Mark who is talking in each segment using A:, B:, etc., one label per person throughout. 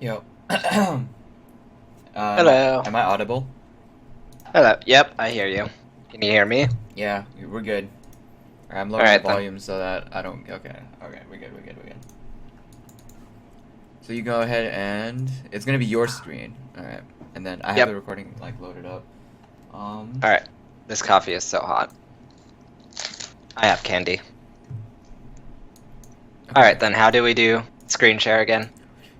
A: Yo.
B: Hello.
A: Am I audible?
B: Hello. Yep, I hear you. Can you hear me?
A: Yeah, we're good. Alright, I'm
B: All
A: lowering the
B: right then.
A: volume so that I don't. Okay, okay, we're good. So you go ahead and it's gonna be your screen. Alright, and then I have the
B: Yep.
A: recording like loaded up.
B: All right. This coffee is so hot. I have candy. All
A: Okay.
B: right then. How do we do screen share again?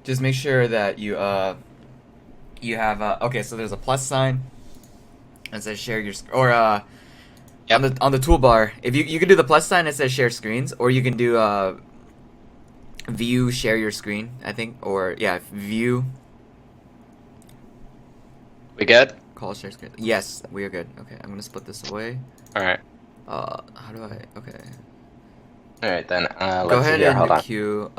A: Just make sure that you have okay. So there's a plus sign that says share your or
B: Yep.
A: on the toolbar. If you can do the plus sign that says share screens, or you can do view share your screen. I think, or yeah, view
B: We good?
A: call share screen. Yes, we are good. Okay, I'm gonna split this away.
B: All right.
A: How do I? Okay,
B: All right then.
A: go
B: Let's see
A: ahead
B: here. Hold
A: and
B: on.
A: queue.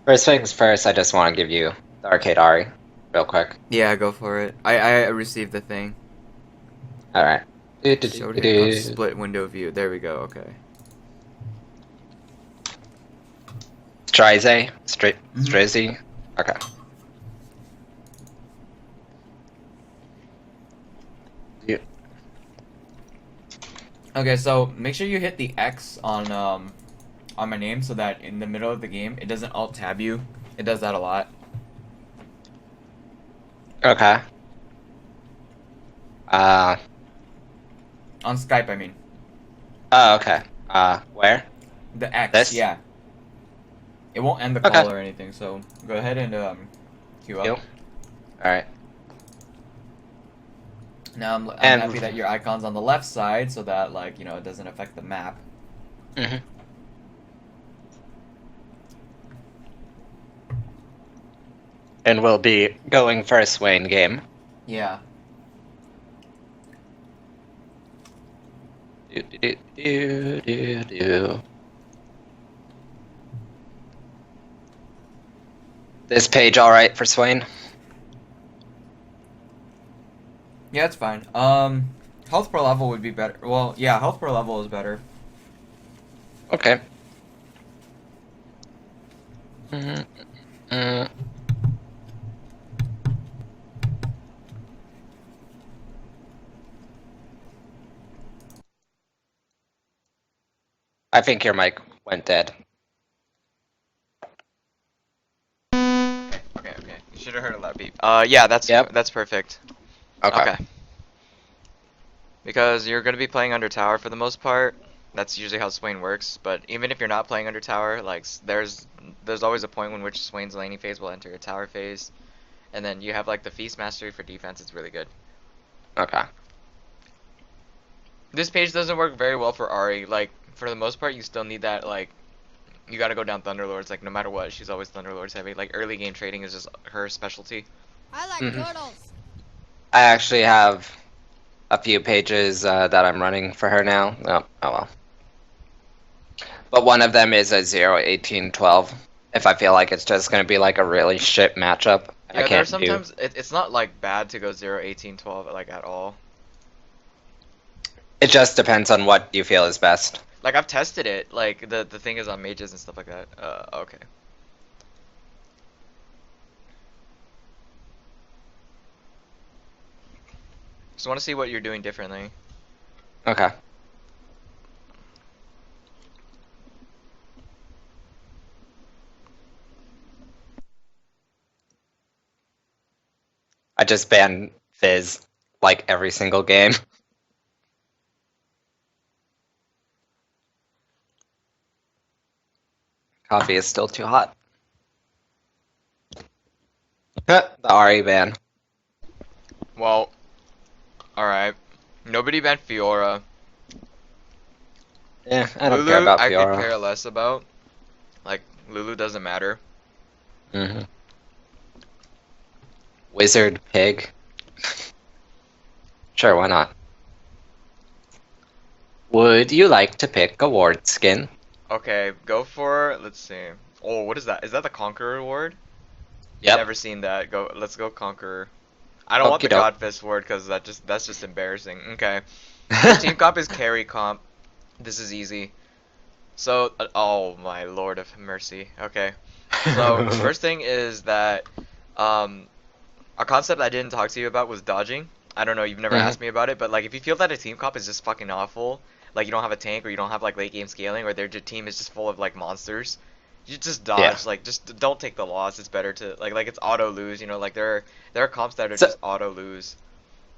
B: First things first. I just want to give you the arcade Ari real quick.
A: Yeah, go for it. I received the thing.
B: All right. Do, do, do,
A: Show
B: do,
A: to input
B: do.
A: split window view. There we go. Okay.
B: Strize. Straight.
A: Mhm.
B: Strizzy. Okay. You-
A: Okay, so make sure you hit the X on my name so that in the middle of the game it doesn't alt tab you. It does that a lot
B: Okay. Uh.
A: on Skype. I mean,
B: Oh. Okay. Where?
A: the X.
B: This?
A: Yeah, it won't end the
B: Okay.
A: call or anything. So go ahead and queue
B: You.
A: up.
B: All right.
A: Now I'm
B: And.
A: happy that your icon's on the left side so that like it doesn't affect the map.
B: Mhm. And we'll be going for a Swain game.
A: Yeah.
B: Do, do, do, do, do. This page all right for Swain?
A: Yeah, it's fine. Health per level would be better. Well, yeah, health per level is better.
B: Okay. Mm, mm. I think your mic went dead.
A: Okay. You should have heard a loud beep. Yeah,
B: Yep.
A: that's perfect.
B: Okay.
A: Okay. Because you're gonna be playing under tower for the most part. That's usually how Swain works. But even if you're not playing under tower, like there's always a point in which Swain's laning phase will enter a tower phase, and then you have like the feast mastery for defense. It's really good.
B: Okay.
A: This page doesn't work very well for Ari. Like for the most part, you still need that like you gotta go down Thunderlords. Like no matter what, she's always Thunderlords heavy. Like early game trading is just her specialty.
C: I like
B: Mhm.
C: turtles.
B: I actually have a few pages that I'm running for her now. Oh well. But one of them is a 0-18-12. If I feel like it's just going to be like a really shit matchup, I
A: Yeah, there are
B: can't do.
A: sometimes it's not like bad to go 0, 18, 12 like at all.
B: It just depends on what you feel is best.
A: Like I've tested it. Like the thing is on mages and stuff like that. Okay. Just want to see what you're doing differently.
B: Okay. I just ban Fizz like every single game. Coffee is still too hot. The RE ban.
A: Well, all right. Nobody banned Fiora.
B: Yeah, I don't care
A: Lulu,
B: about
A: I could
B: Fiora.
A: care less about. Like Lulu doesn't matter.
B: hmm Wizard Pig. Sure, why not? Would you like to pick a ward skin?
A: Okay, go for. Let's see. Oh, what is that? Is that the Conqueror award?
B: Yep.
A: Never seen that. Go. Let's go Conqueror. I don't want
B: Okie
A: the
B: doke.
A: God Fist award because that's just embarrassing. Okay. Your team comp is carry comp. This is easy. So, oh my lord of mercy. Okay. So, first thing is that Um, a concept I didn't talk to you about was dodging. I don't know, you've never
B: Hmm.
A: asked me about it, but like if you feel that a team comp is just fucking awful, like you don't have a tank or you don't have like late game scaling or their team is just full of like monsters, you just
B: Yeah.
A: dodge. Like just don't take the loss. It's better to like it's auto lose. You know, like there are comps that are
B: So
A: just auto lose.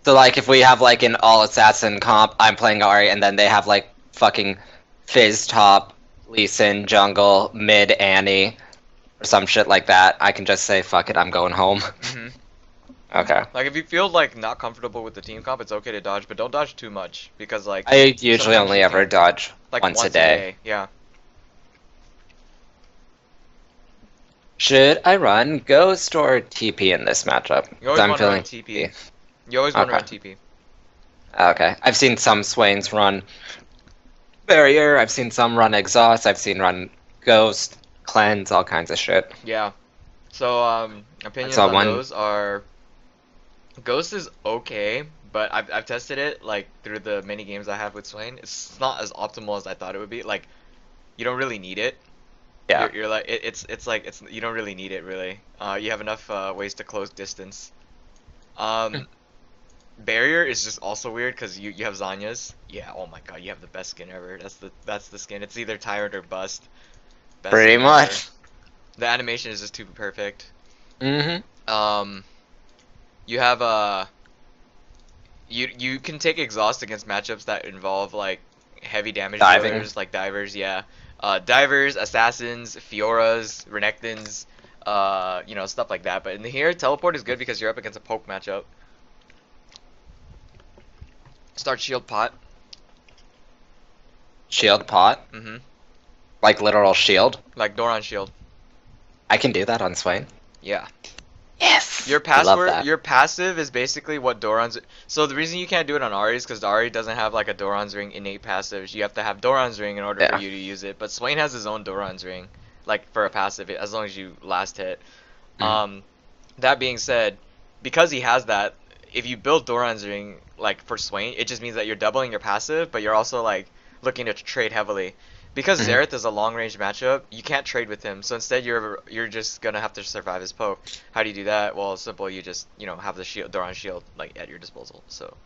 B: so like if we have like an all assassin comp, I'm playing Ari, and then they have like fucking Fizz top, Lee Sin jungle, mid Annie, or some shit like that, I can just say fuck it, I'm going home.
A: Hmm.
B: Okay.
A: Like if you feel like not comfortable with the team comp, it's okay to dodge, but don't dodge too much because like
B: I usually
A: sometimes
B: only
A: you
B: ever
A: can't.
B: dodge
A: Like
B: once a
A: once a
B: day.
A: day, yeah.
B: Should I run Ghost or TP in this matchup?
A: You
B: Because
A: always
B: I'm
A: want to run
B: feeling
A: TP.
B: TP.
A: You always want to
B: Okay.
A: run TP.
B: Okay. I've seen some Swains run Barrier, I've seen some run Exhaust, I've seen run Ghost, Cleanse, all kinds of shit.
A: Yeah. So
B: I
A: opinions
B: saw
A: on
B: one.
A: those are Ghost is okay, but I've tested it like through the many games I have with Swain. It's not as optimal as I thought it would be. Like you don't really need it.
B: Yeah.
A: You're like it's like it's you don't really need it really. You have enough ways to close distance. Um, Barrier is just also weird because you have Zanya's. Yeah, oh my god, you have the best skin ever. That's the skin. It's either Tyrant or Bust. Best
B: Pretty
A: skin ever.
B: much.
A: The animation is just too perfect.
B: Mm-hmm.
A: Um, you have you can take exhaust against matchups that involve like heavy damage
B: Diving.
A: dealers like divers, yeah. Divers, assassins, Fioras, Renekton's, stuff like that. But in here, teleport is good because you're up against a poke matchup. Start shield pot.
B: Shield pot.
A: Mm-hmm.
B: Like literal shield.
A: Like Doran shield.
B: I can do that on Swain.
A: Yeah.
B: Yes!
A: Your
B: I love
A: password,
B: that.
A: your passive is basically what Doran's. So the reason you can't do it on Ahri is because Ahri doesn't have like a Doran's ring innate passive. You have to have Doran's ring in order for
B: Yeah.
A: you to use it. But Swain has his own Doran's ring, like for a passive, as long as you last hit.
B: Mhm.
A: Um, that being said, because he has that, if you build Doran's ring like for Swain, it just means that you're doubling your passive, but you're also like looking to trade heavily. Because
B: Mhm.
A: Xerath is a long range matchup, you can't trade with him. So instead, you're just gonna have to survive his poke. How do you do that? Well, it's simple. You just have the shield, Doran shield, like at your disposal. So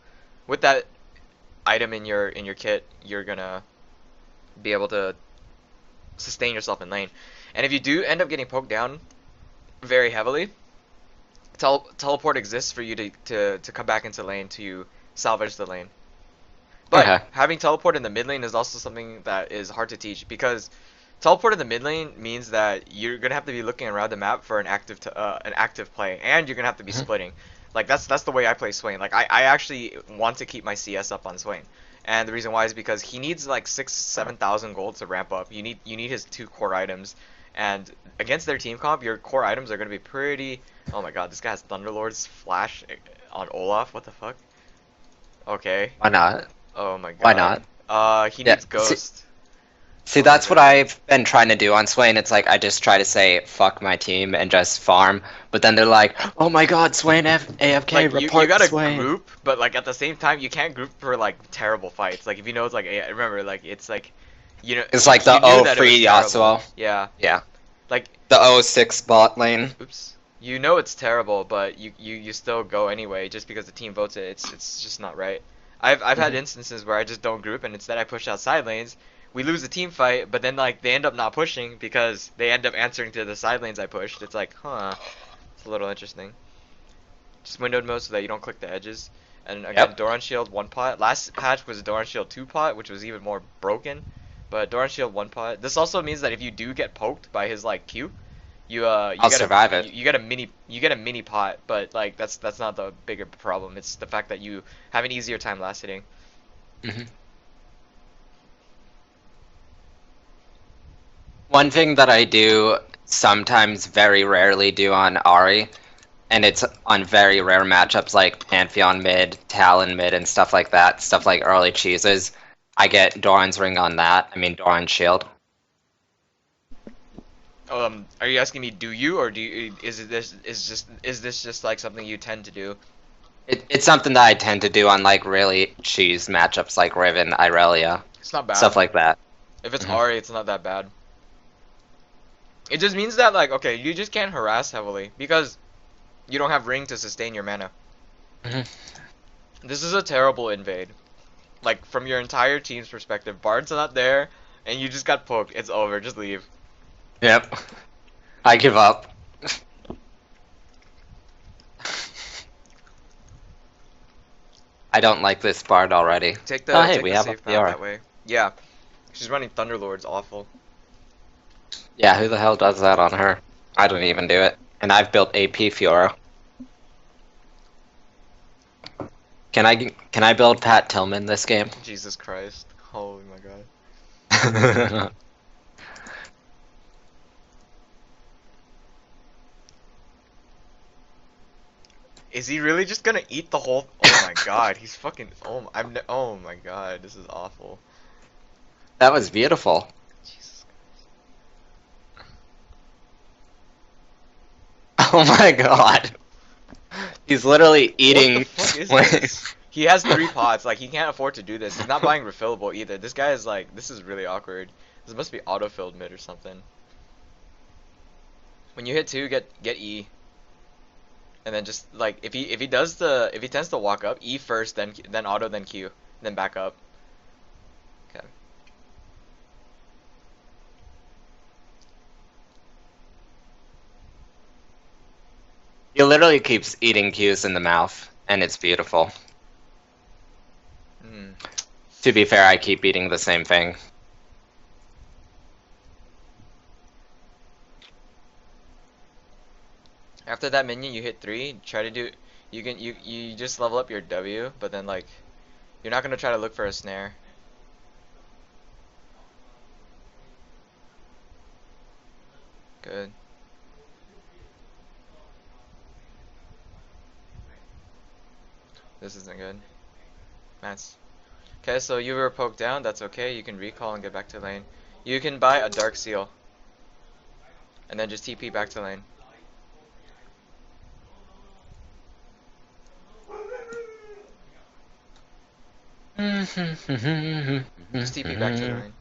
A: with that item in your kit, you're gonna be able to sustain yourself in lane. And if you do end up getting poked down very heavily, teleport exists for you to come back into lane to salvage the lane. But
B: Okay.
A: having teleport in the mid lane is also something that is hard to teach because teleport in the mid lane means that you're gonna have to be looking around the map for an active play, and you're gonna have to be
B: Mhm.
A: splitting. Like that's the way I play Swain. Like I actually want to keep my CS up on Swain, and the reason why is because he needs like 7,000 gold to ramp up. You need his two core items, and against their team comp, your core items are gonna be pretty. Oh my god, this guy has Thunderlord's flash on Olaf. What the fuck? Okay.
B: Why not?
A: Oh my
B: Why
A: god.
B: not?
A: He
B: Yeah.
A: needs Ghost.
B: See,
A: Oh my
B: that's what
A: god.
B: I've been trying to do on Swain. It's like I just try to say fuck my team and just farm, but then they're like, "Oh my God, Swain AFK,
A: Like you
B: report
A: gotta
B: Swain."
A: group, but like at the same time you can't group for like terrible fights. Like if you know it's like remember like it's like
B: It's like
A: you
B: the
A: knew
B: O
A: that it was
B: free
A: terrible.
B: Yasuo.
A: Yeah.
B: Yeah,
A: Like
B: the O6 bot lane.
A: oops. You know it's terrible, but you still go anyway just because the team votes it. It's just not right. I've had
B: Mhm.
A: instances where I just don't group and instead I push out side lanes. We lose the team fight, but then like they end up not pushing because they end up answering to the side lanes I pushed. It's like, huh, it's a little interesting. Just windowed mode so that you don't click the edges. And again,
B: Yep.
A: Doran Shield 1 pot. Last patch was Doran Shield 2 pot, which was even more broken. But Doran Shield 1 pot. This also means that if you do get poked by his like Q, you
B: I'll
A: get a
B: survive it.
A: you get a mini pot, but like that's not the bigger problem. It's the fact that you have an easier time last hitting.
B: Mhm. One thing that I do sometimes, very rarely do on Ari, and it's on very rare matchups like Pantheon mid, Talon mid, and stuff like that, stuff like early cheeses. I get Doran's ring on that. I mean Doran's shield.
A: Are you asking me do you or do you is this just like something you tend to do?
B: It's something that I tend to do on like really cheese matchups like Riven, Irelia,
A: It's not bad.
B: stuff like that.
A: If it's
B: Hmm.
A: Ari, it's not that bad. It just means that like okay, you just can't harass heavily because You don't have ring to sustain your mana.
B: Mhm.
A: This is a terrible invade. Like, from your entire team's perspective, Bard's not there, and you just got poked. It's over. Just leave.
B: Yep. I give up. I don't like this Bard already. Oh, hey,
A: Take
B: we
A: the
B: have a
A: safe path
B: PR.
A: that way. Yeah, she's running Thunderlords. Awful.
B: Yeah, who the hell does that on her? I don't even do it. And I've built AP Fiora. Can I build Pat Tillman this game?
A: Jesus Christ. Oh my god. Is he really just gonna eat the whole? Oh my god, he's fucking. Oh my god, this is awful.
B: That was beautiful.
A: Jesus.
B: Oh my god. He's literally
A: What the
B: eating
A: fuck is
B: Swain.
A: this? He has 3 pots. Like he can't afford to do this. He's not buying refillable either. This guy is like. This is really awkward. This must be autofilled mid or something. When you hit 2, get E, and then just like if he tends to walk up, E first, then auto, then Q, then back up. Okay.
B: He literally keeps eating Qs in the mouth, and it's beautiful.
A: Hmm.
B: To be fair, I keep eating the same thing.
A: After that minion, you hit 3. Try to do. You just level up your W, but then like you're not gonna try to look for a snare. Good. This isn't good. Nice. Okay, so you were poked down. That's okay. You can recall and get back to lane. You can buy a dark seal, and then just TP back to lane. Just TP back to lane.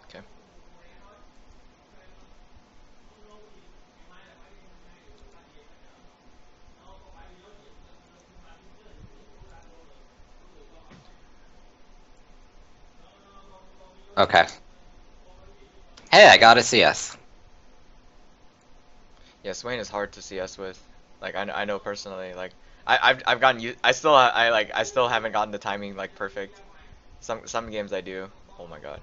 A: Okay.
B: Okay. Hey, I got a CS.
A: Yeah, Swain is hard to CS with. Like I know personally. Like I've gotten you. I still haven't gotten the timing like perfect. Some games I do. Oh my god.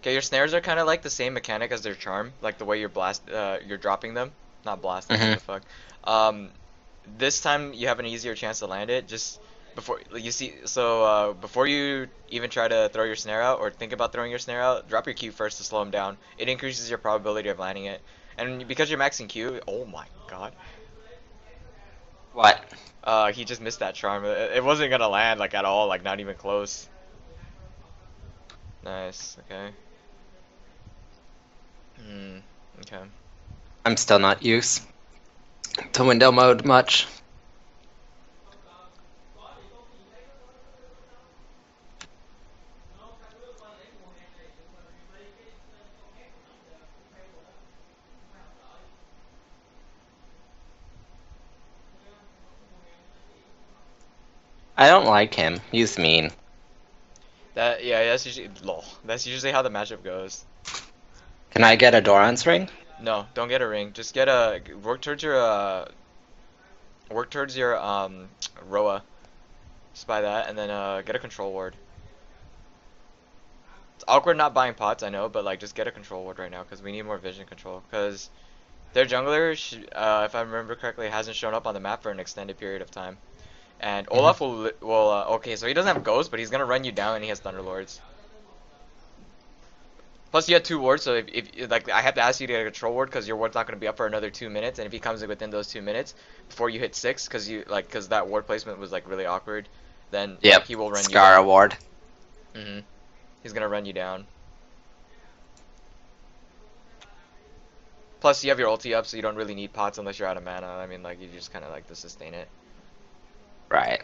A: Okay, your snares are kind of like the same mechanic as their charm, like the way you're dropping them, not blasting. What
B: Hmm.
A: the fuck? Um, this time you have an easier chance to land it. Just before you see, so before you even try to throw your snare out or think about throwing your snare out, drop your Q first to slow him down. It increases your probability of landing it, and because you're maxing Q, oh my god,
B: What?
A: he just missed that charm. It wasn't gonna land like at all, like not even close. Nice. Okay. Hmm. Okay.
B: I'm still not used to window mode much. I don't like him. He's mean.
A: Yeah, that's usually lol. That's usually how the matchup goes.
B: Can I get a Doran's ring?
A: No, don't get a ring. Just get a work towards your Roa. Just buy that and then get a control ward. It's awkward not buying pots, I know, but like just get a control ward right now because we need more vision control. Because their jungler, if I remember correctly, hasn't shown up on the map for an extended period of time. And
B: Hmm.
A: Olaf will okay, so he doesn't have ghost, but he's gonna run you down and he has thunderlords. Plus, you had 2 wards, so if like I have to ask you to get a control ward because your ward's not going to be up for another 2 minutes, and if he comes in within those 2 minutes before you hit 6, because that ward placement was like really awkward, then like
B: Yep.
A: he will run you
B: Scar
A: down.
B: award.
A: He's gonna run you down. Plus, you have your ulti up, so you don't really need pots unless you're out of mana. I mean, like you just kind of like to sustain it.
B: Right.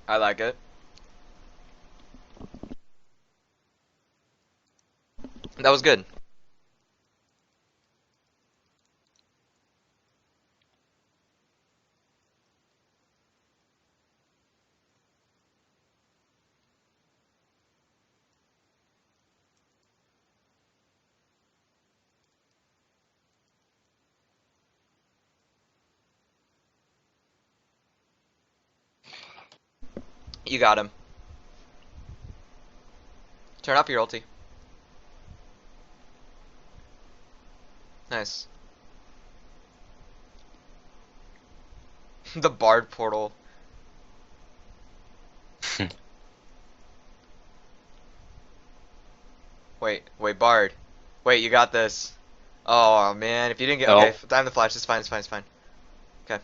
A: I like it. That was good. You got him. Turn off your ulti. Nice. The Bard portal. Wait, Bard. Wait, you got this. Oh man, if you didn't get okay,
B: Nope.
A: time to flash. It's fine. It's fine. It's fine. Okay,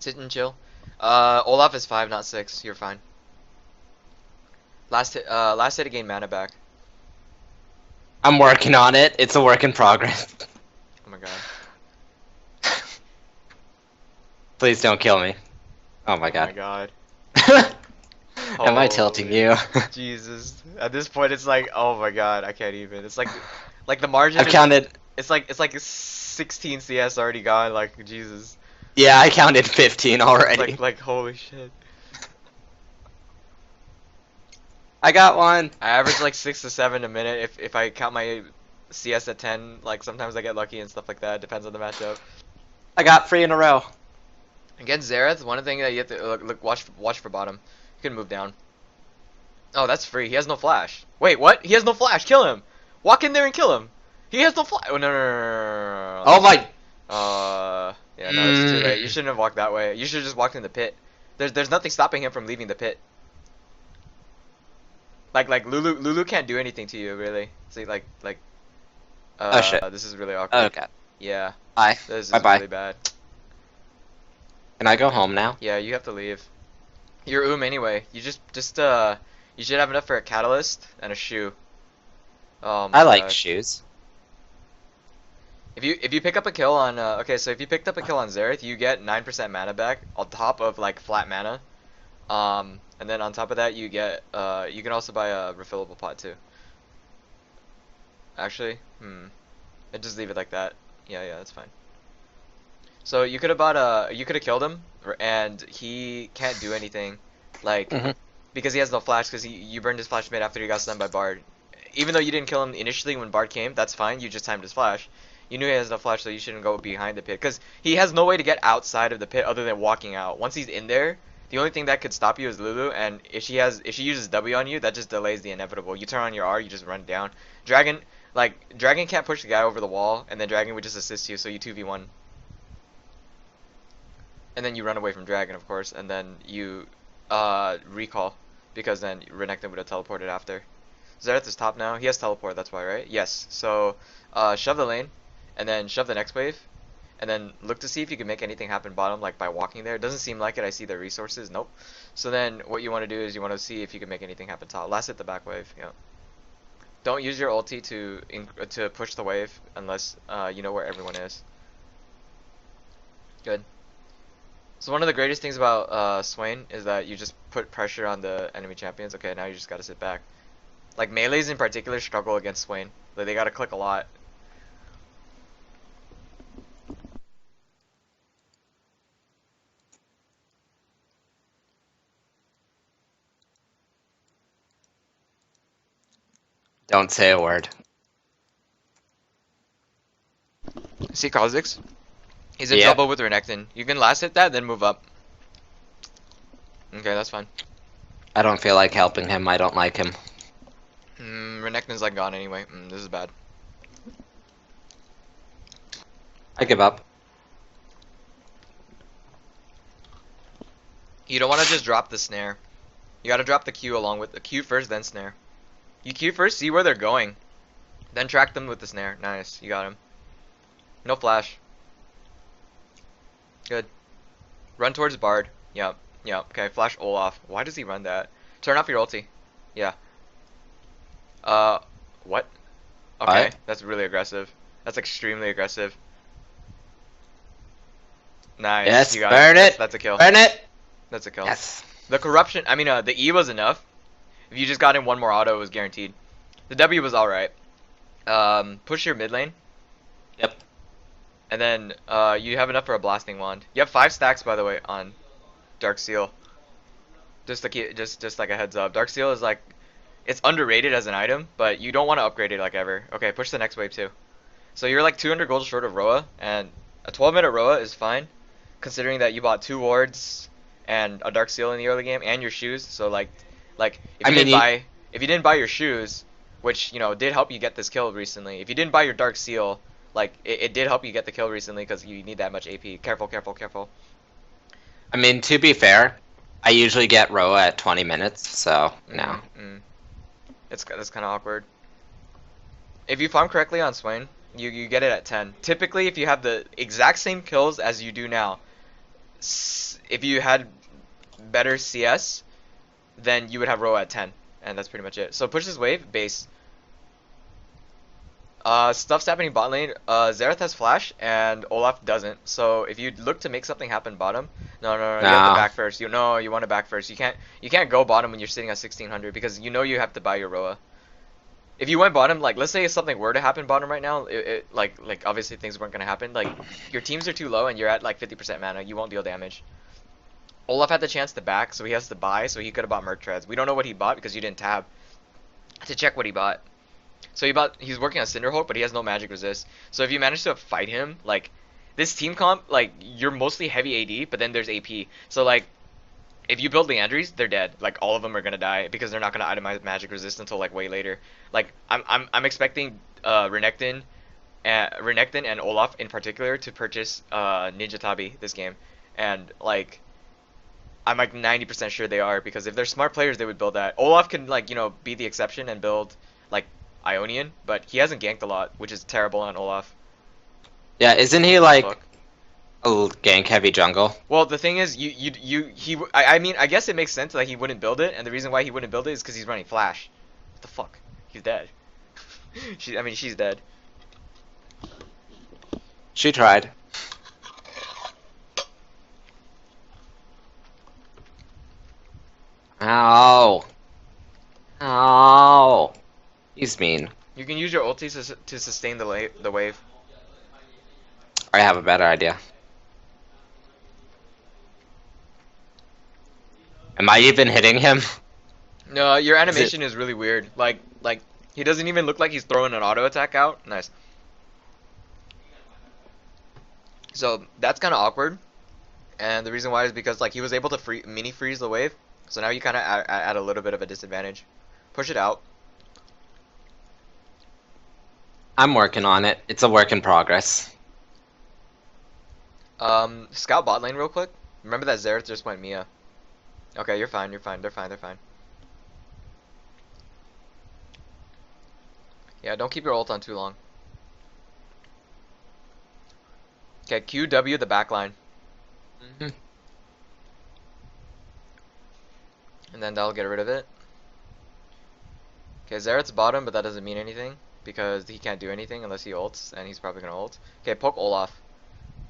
A: sit and chill. Olaf is 5, not 6. You're fine. Last hit to gain mana back.
B: I'm working on it. It's a work in progress.
A: Oh my god.
B: Please don't kill me. Oh my
A: Oh my
B: god.
A: god.
B: Am I tilting
A: Holy
B: you?
A: Jesus. At this point, it's like, oh my god, I can't even. It's like the margin
B: I've
A: is.
B: counted.
A: It's like 16 CS already gone. Like Jesus.
B: Yeah, I counted 15
A: It's
B: already.
A: like holy shit.
B: I got one.
A: I average like 6 to 7 a minute if I count my CS at 10. Like sometimes I get lucky and stuff like that. Depends on the matchup.
B: I got 3 in a row.
A: Against Xerath, one thing that you have to watch for bottom. You can move down. Oh, that's free. He has no flash. Wait, what? He has no flash. Kill him. Walk in there and kill him. He has no flash. Oh, no.
B: Oh my.
A: Yeah, no, it's too late. You shouldn't have walked that way. You should have just walked in the pit. There's nothing stopping him from leaving the pit. Like Lulu can't do anything to you really. See,
B: Oh shit.
A: this is really awkward.
B: Okay.
A: Yeah,
B: Bye.
A: this is
B: Bye bye.
A: really bad.
B: Can I go home now?
A: Yeah, you have to leave. You're anyway. You you should have enough for a catalyst and a shoe. Oh my
B: I like
A: god.
B: shoes.
A: If you pick up a kill on okay, so if you picked up a kill on Xerath, you get 9% mana back on top of like flat mana. And then on top of that, you get you can also buy a refillable pot too. Actually, just leave it like that. Yeah, that's fine. So you could have you could have killed him, and he can't do anything, like
B: Mhm.
A: because he has no flash. Because you burned his flash mid after he got stunned by Bard. Even though you didn't kill him initially when Bard came, that's fine. You just timed his flash. You knew he has no flash, so you shouldn't go behind the pit. Because he has no way to get outside of the pit other than walking out. Once he's in there, the only thing that could stop you is Lulu. And if she uses W on you, that just delays the inevitable. You turn on your R, you just run down. Dragon can't push the guy over the wall, and then Dragon would just assist you, so you 2v1. And then you run away from Dragon, of course, and then you recall, because then Renekton would have teleported after. Xerath is top now. He has teleport, that's why, right? Yes. So shove the lane, and then shove the next wave, and then look to see if you can make anything happen bottom, like by walking there. It doesn't seem like it. I see the resources. Nope. So then what you want to do is you want to see if you can make anything happen top. Last hit the back wave. Yeah. Don't use your ulti to push the wave unless you know where everyone is. Good. So one of the greatest things about Swain is that you just put pressure on the enemy champions. Okay, now you just gotta sit back. Like melees in particular struggle against Swain. Like, they gotta click a lot.
B: Don't say a word.
A: See Kha'Zix? He's in
B: Yep.
A: trouble with Renekton. You can last hit that, then move up. Okay, that's fine.
B: I don't feel like helping him. I don't like him.
A: Renekton's like gone anyway. This is bad.
B: I give up.
A: You don't want to just drop the snare. You gotta drop the Q along with the Q first, then snare. You Q first, see where they're going. Then track them with the snare. Nice, you got him. No flash. Good. Run towards Bard. Yep. Okay, flash Olaf. Why does he run that? Turn off your ulti. Yeah. What? Okay,
B: What?
A: that's really aggressive. That's extremely aggressive. Nice.
B: Yes,
A: You got
B: burn
A: him.
B: it.
A: That's a kill.
B: Burn it.
A: That's a kill.
B: Yes.
A: The corruption, I mean, the E was enough. If you just got in one more auto, it was guaranteed. The W was alright. Push your mid lane,
B: Yep.
A: and then you have enough for a blasting wand. You have 5 stacks, by the way, on Dark Seal. Just like just like a heads up. Dark Seal is like it's underrated as an item, but you don't want to upgrade it like ever. Okay, push the next wave too. So you're like 200 gold short of Roa, and a 12-minute Roa is fine, considering that you bought 2 wards and a Dark Seal in the early game and your shoes. So like
B: I mean,
A: if you didn't buy your shoes, which did help you get this kill recently. If you didn't buy your Dark Seal, like it did help you get the kill recently because you need that much AP. Careful, careful, careful.
B: to be fair, I usually get Roa at 20 minutes, so no.
A: That's kind of awkward. If you farm correctly on Swain, you get it at 10. Typically, if you have the exact same kills as you do now, if you had better CS, then you would have Roa at 10, and that's pretty much it. So push this wave, base. Stuff's happening bot lane. Xerath has flash, and Olaf doesn't. So if you look to make something happen bottom, no, you have to
B: No.
A: back first. You want to back first. You can't go bottom when you're sitting at 1600 because you have to buy your Roa. If you went bottom, like let's say if something were to happen bottom right now, like obviously things weren't gonna happen. Like your teams are too low and you're at like 50% mana, you won't deal damage. Olaf had the chance to back, so he has to buy, so he could have bought Merc Treads. We don't know what he bought because you didn't tab to check what he bought. So he's working on Cinderhulk, but he has no magic resist. So if you manage to fight him, like this team comp, like you're mostly heavy AD, but then there's AP. So like if you build Leandries, they're dead. Like all of them are gonna die because they're not gonna itemize magic resist until like way later. Like I'm expecting Renekton and Olaf in particular to purchase Ninja Tabi this game, and like I'm like 90% sure they are because if they're smart players, they would build that. Olaf can like be the exception and build like Ionian, but he hasn't ganked a lot, which is terrible on Olaf.
B: Yeah, isn't he like a gank heavy jungle?
A: Well, the thing is, I mean, I guess it makes sense that he wouldn't build it, and the reason why he wouldn't build it is because he's running Flash. What the fuck? He's dead. I mean, she's dead.
B: She tried. Ow. Ow. He's mean.
A: You can use your ulti to sustain the wave.
B: I have a better idea. Am I even hitting him?
A: No, your
B: Is it?
A: animation is really weird. Like he doesn't even look like he's throwing an auto attack out. Nice. So that's kind of awkward, and the reason why is because like he was able to mini freeze the wave. So now you kind of add a little bit of a disadvantage. Push it out.
B: I'm working on it. It's a work in progress.
A: Scout bot lane real quick. Remember that Xerath just went Mia. Okay, you're fine. You're fine. They're fine. They're fine. Yeah, don't keep your ult on too long. Okay, QW the backline,
B: Mhm.
A: and then that'll get rid of it. Okay, Xerath's bottom, but that doesn't mean anything because he can't do anything unless he ults, and he's probably gonna ult. Okay, poke Olaf.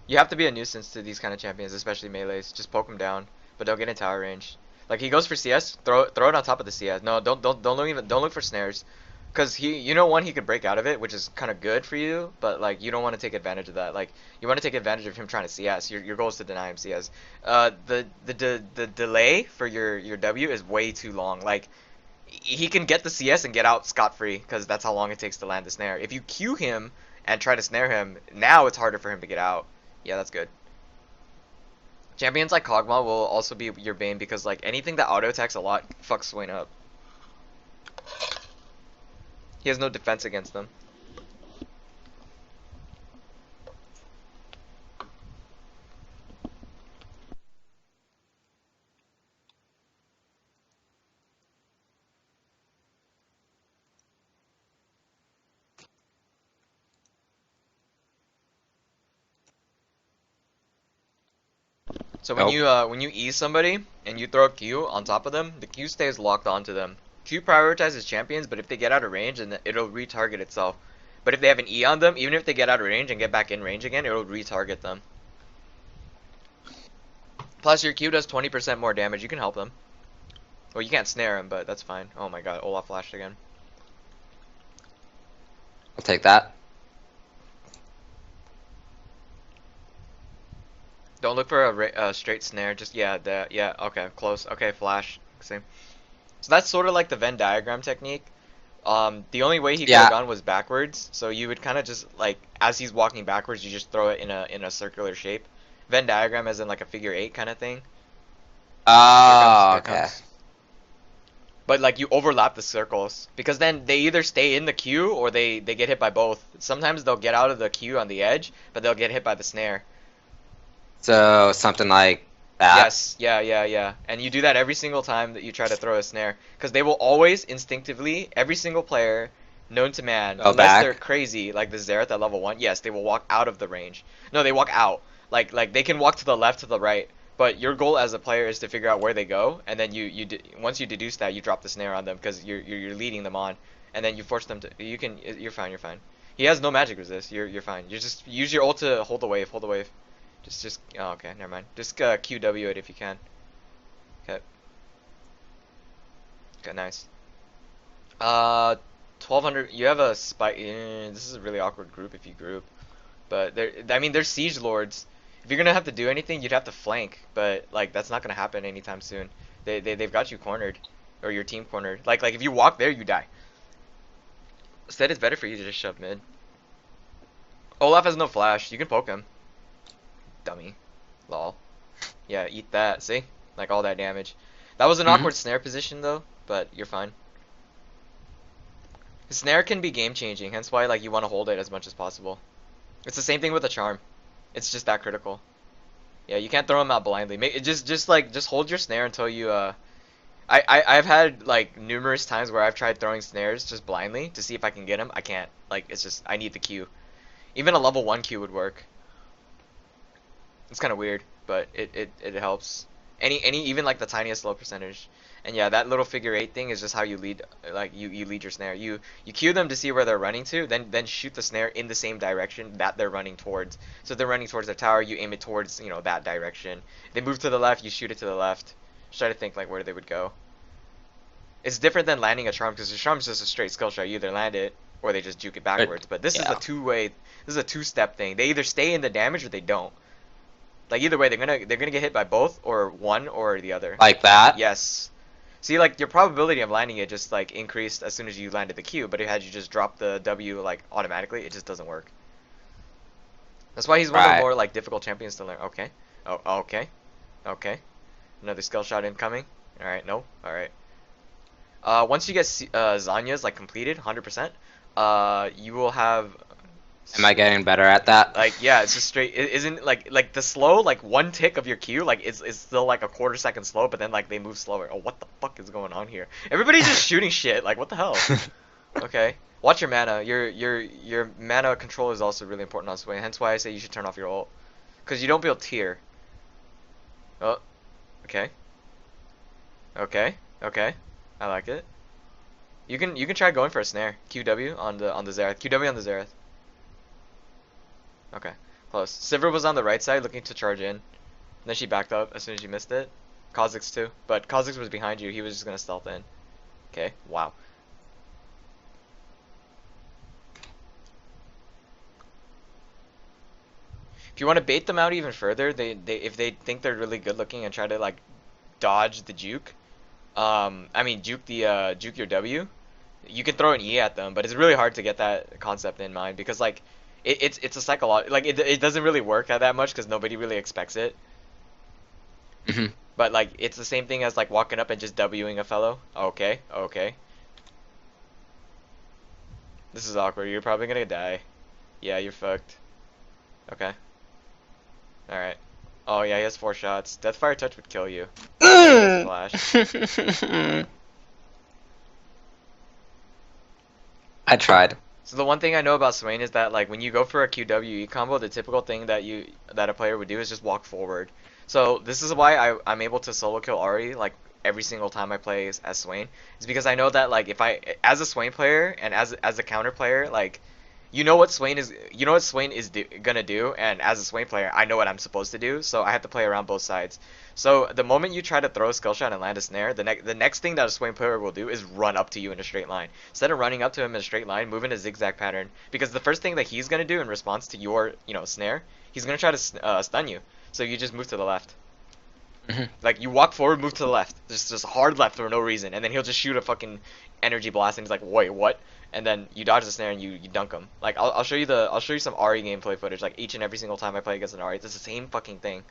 A: You have to be a nuisance to these kind of champions, especially melees. Just poke him down, but don't get in tower range. Like he goes for CS, throw it on top of the CS. No, don't look for snares, cause one, he could break out of it, which is kind of good for you, but like you don't want to take advantage of that. Like you want to take advantage of him trying to CS. Your goal is to deny him CS. The delay for your W is way too long. Like he can get the CS and get out scot free, cause that's how long it takes to land the snare. If you Q him and try to snare him, now it's harder for him to get out. Yeah, that's good. Champions like Kog'Maw will also be your bane because like anything that auto attacks a lot fucks Swain up. He has no defense against them. So
B: Nope.
A: when you ease somebody and you throw a Q on top of them, the Q stays locked onto them. Q prioritizes champions, but if they get out of range, and it'll retarget itself. But if they have an E on them, even if they get out of range and get back in range again, it'll retarget them. Plus your Q does 20% more damage. You can help them. Well, you can't snare him, but that's fine. Oh my god, Olaf flashed again.
B: I'll take that.
A: Don't look for a straight snare. Just yeah. Okay, close. Okay, flash. Same. So that's sort of like the Venn diagram technique. The only way he could have
B: Yeah.
A: gone was backwards. So you would kind of just like as he's walking backwards, you just throw it in a circular shape. Venn diagram as in like a figure eight kind of thing. Here comes,
B: Oh,
A: here
B: okay.
A: comes. But like you overlap the circles because then they either stay in the queue or they get hit by both. Sometimes they'll get out of the queue on the edge, but they'll get hit by the snare.
B: So something like that.
A: Yes, yeah. And you do that every single time that you try to throw a snare. Because they will always instinctively, every single player known to man,
B: Go
A: unless they're
B: back.
A: crazy, like the Xerath at level 1, yes, they will walk out of the range. No, they walk out. Like they can walk to the left, to the right. But your goal as a player is to figure out where they go, and then once you deduce that, you drop the snare on them because you're leading them on, and then you force them to. You're fine. You're fine. He has no magic resist. You're fine. You just use your ult to hold the wave. Hold the wave. Oh, okay, never mind. Just QW it if you can. Okay. Okay, nice. 1200. You have a spike. This is a really awkward group if you group. But I mean, there's siege lords. If you're gonna have to do anything, you'd have to flank. But like, that's not gonna happen anytime soon. They've got you cornered, or your team cornered. Like if you walk there, you die. Instead, it's better for you to just shove mid. Olaf has no flash. You can poke him. Dummy. Lol. Yeah, eat that. See? Like all that damage. That was an
B: Hmm.
A: awkward snare position though, but you're fine. The snare can be game changing, hence why like you want to hold it as much as possible. It's the same thing with a charm. It's just that critical. Yeah, you can't throw them out blindly. Just hold your snare until you I've had like numerous times where I've tried throwing snares just blindly to see if I can get them. I can't. Like it's just I need the Q. Even a level 1 Q would work. It's kind of weird, but it helps. Any even like the tiniest low percentage. And yeah, that little figure eight thing is just how you lead like you lead your snare. You cue them to see where they're running to, then shoot the snare in the same direction that they're running towards. So if they're running towards their tower, you aim it towards, that direction. They move to the left, you shoot it to the left. Just try to think like where they would go. It's different than landing a charm because the charm is just a straight skill shot. You either land it or they just juke it backwards. But this is a
B: Yeah.
A: two-way. This is a two-step thing. They either stay in the damage or they don't. Like either way, they're gonna get hit by both or one or the other.
B: Like that.
A: Yes. See, like your probability of landing it just like increased as soon as you landed the Q, but had you just dropped the W like automatically, it just doesn't work. That's why he's one of the
B: Right.
A: more like difficult champions to learn. Okay. Oh, okay. Okay. Another skill shot incoming. All right. No. All right. Once you get Zanya's like completed, 100%, you will have
B: Am I getting better at that?
A: like yeah, it's just straight. It isn't like the slow like one tick of your Q like it's still like a quarter second slow, but then like they move slower. Oh, what the fuck is going on here? Everybody's just shooting shit. Like what the hell? Okay, watch your mana. Your mana control is also really important on Swain. Hence why I say you should turn off your ult, because you don't build tier. Oh, okay, okay. I like it. You can try going for a snare. QW on the Xerath. QW on the Xerath. Okay, close. Sivir was on the right side looking to charge in. Then she backed up as soon as you missed it. Kha'Zix too. But Kha'Zix was behind you. He was just gonna stealth in. Okay, wow. If you want to bait them out even further, they if they think they're really good looking and try to like dodge the juke, I mean juke your W, you can throw an E at them, but it's really hard to get that concept in mind because like it's a psychological like it doesn't really work that much because nobody really expects it.
B: Hmm.
A: But like it's the same thing as like walking up and just Wing a fellow. Okay, okay. This is awkward. You're probably gonna die. Yeah, you're fucked. Okay. Alright. Oh yeah, he has 4 shots. Deathfire touch would kill you. Okay, nice flash.
B: I tried.
A: So the one thing I know about Swain is that like when you go for a QWE combo, the typical thing that a player would do is just walk forward. So this is why I'm able to solo kill Ari like every single time I play as Swain. Is because I know that like if I as a Swain player and as a counter player, like you know what Swain is gonna do, and as a Swain player, I know what I'm supposed to do, so I have to play around both sides. So the moment you try to throw a skill shot and land a snare, the next thing that a Swain player will do is run up to you in a straight line. Instead of running up to him in a straight line, move in a zigzag pattern, because the first thing that he's gonna do in response to your snare, he's gonna try to stun you. So you just move to the left.
B: Mhm.
A: Like you walk forward, move to the left. Just hard left for no reason, and then he'll just shoot a fucking energy blast, and he's like, wait, what? And then you dodge the snare and you dunk him. Like I'll show you some Ari gameplay footage. Like each and every single time I play against an Ari, it's the same fucking thing.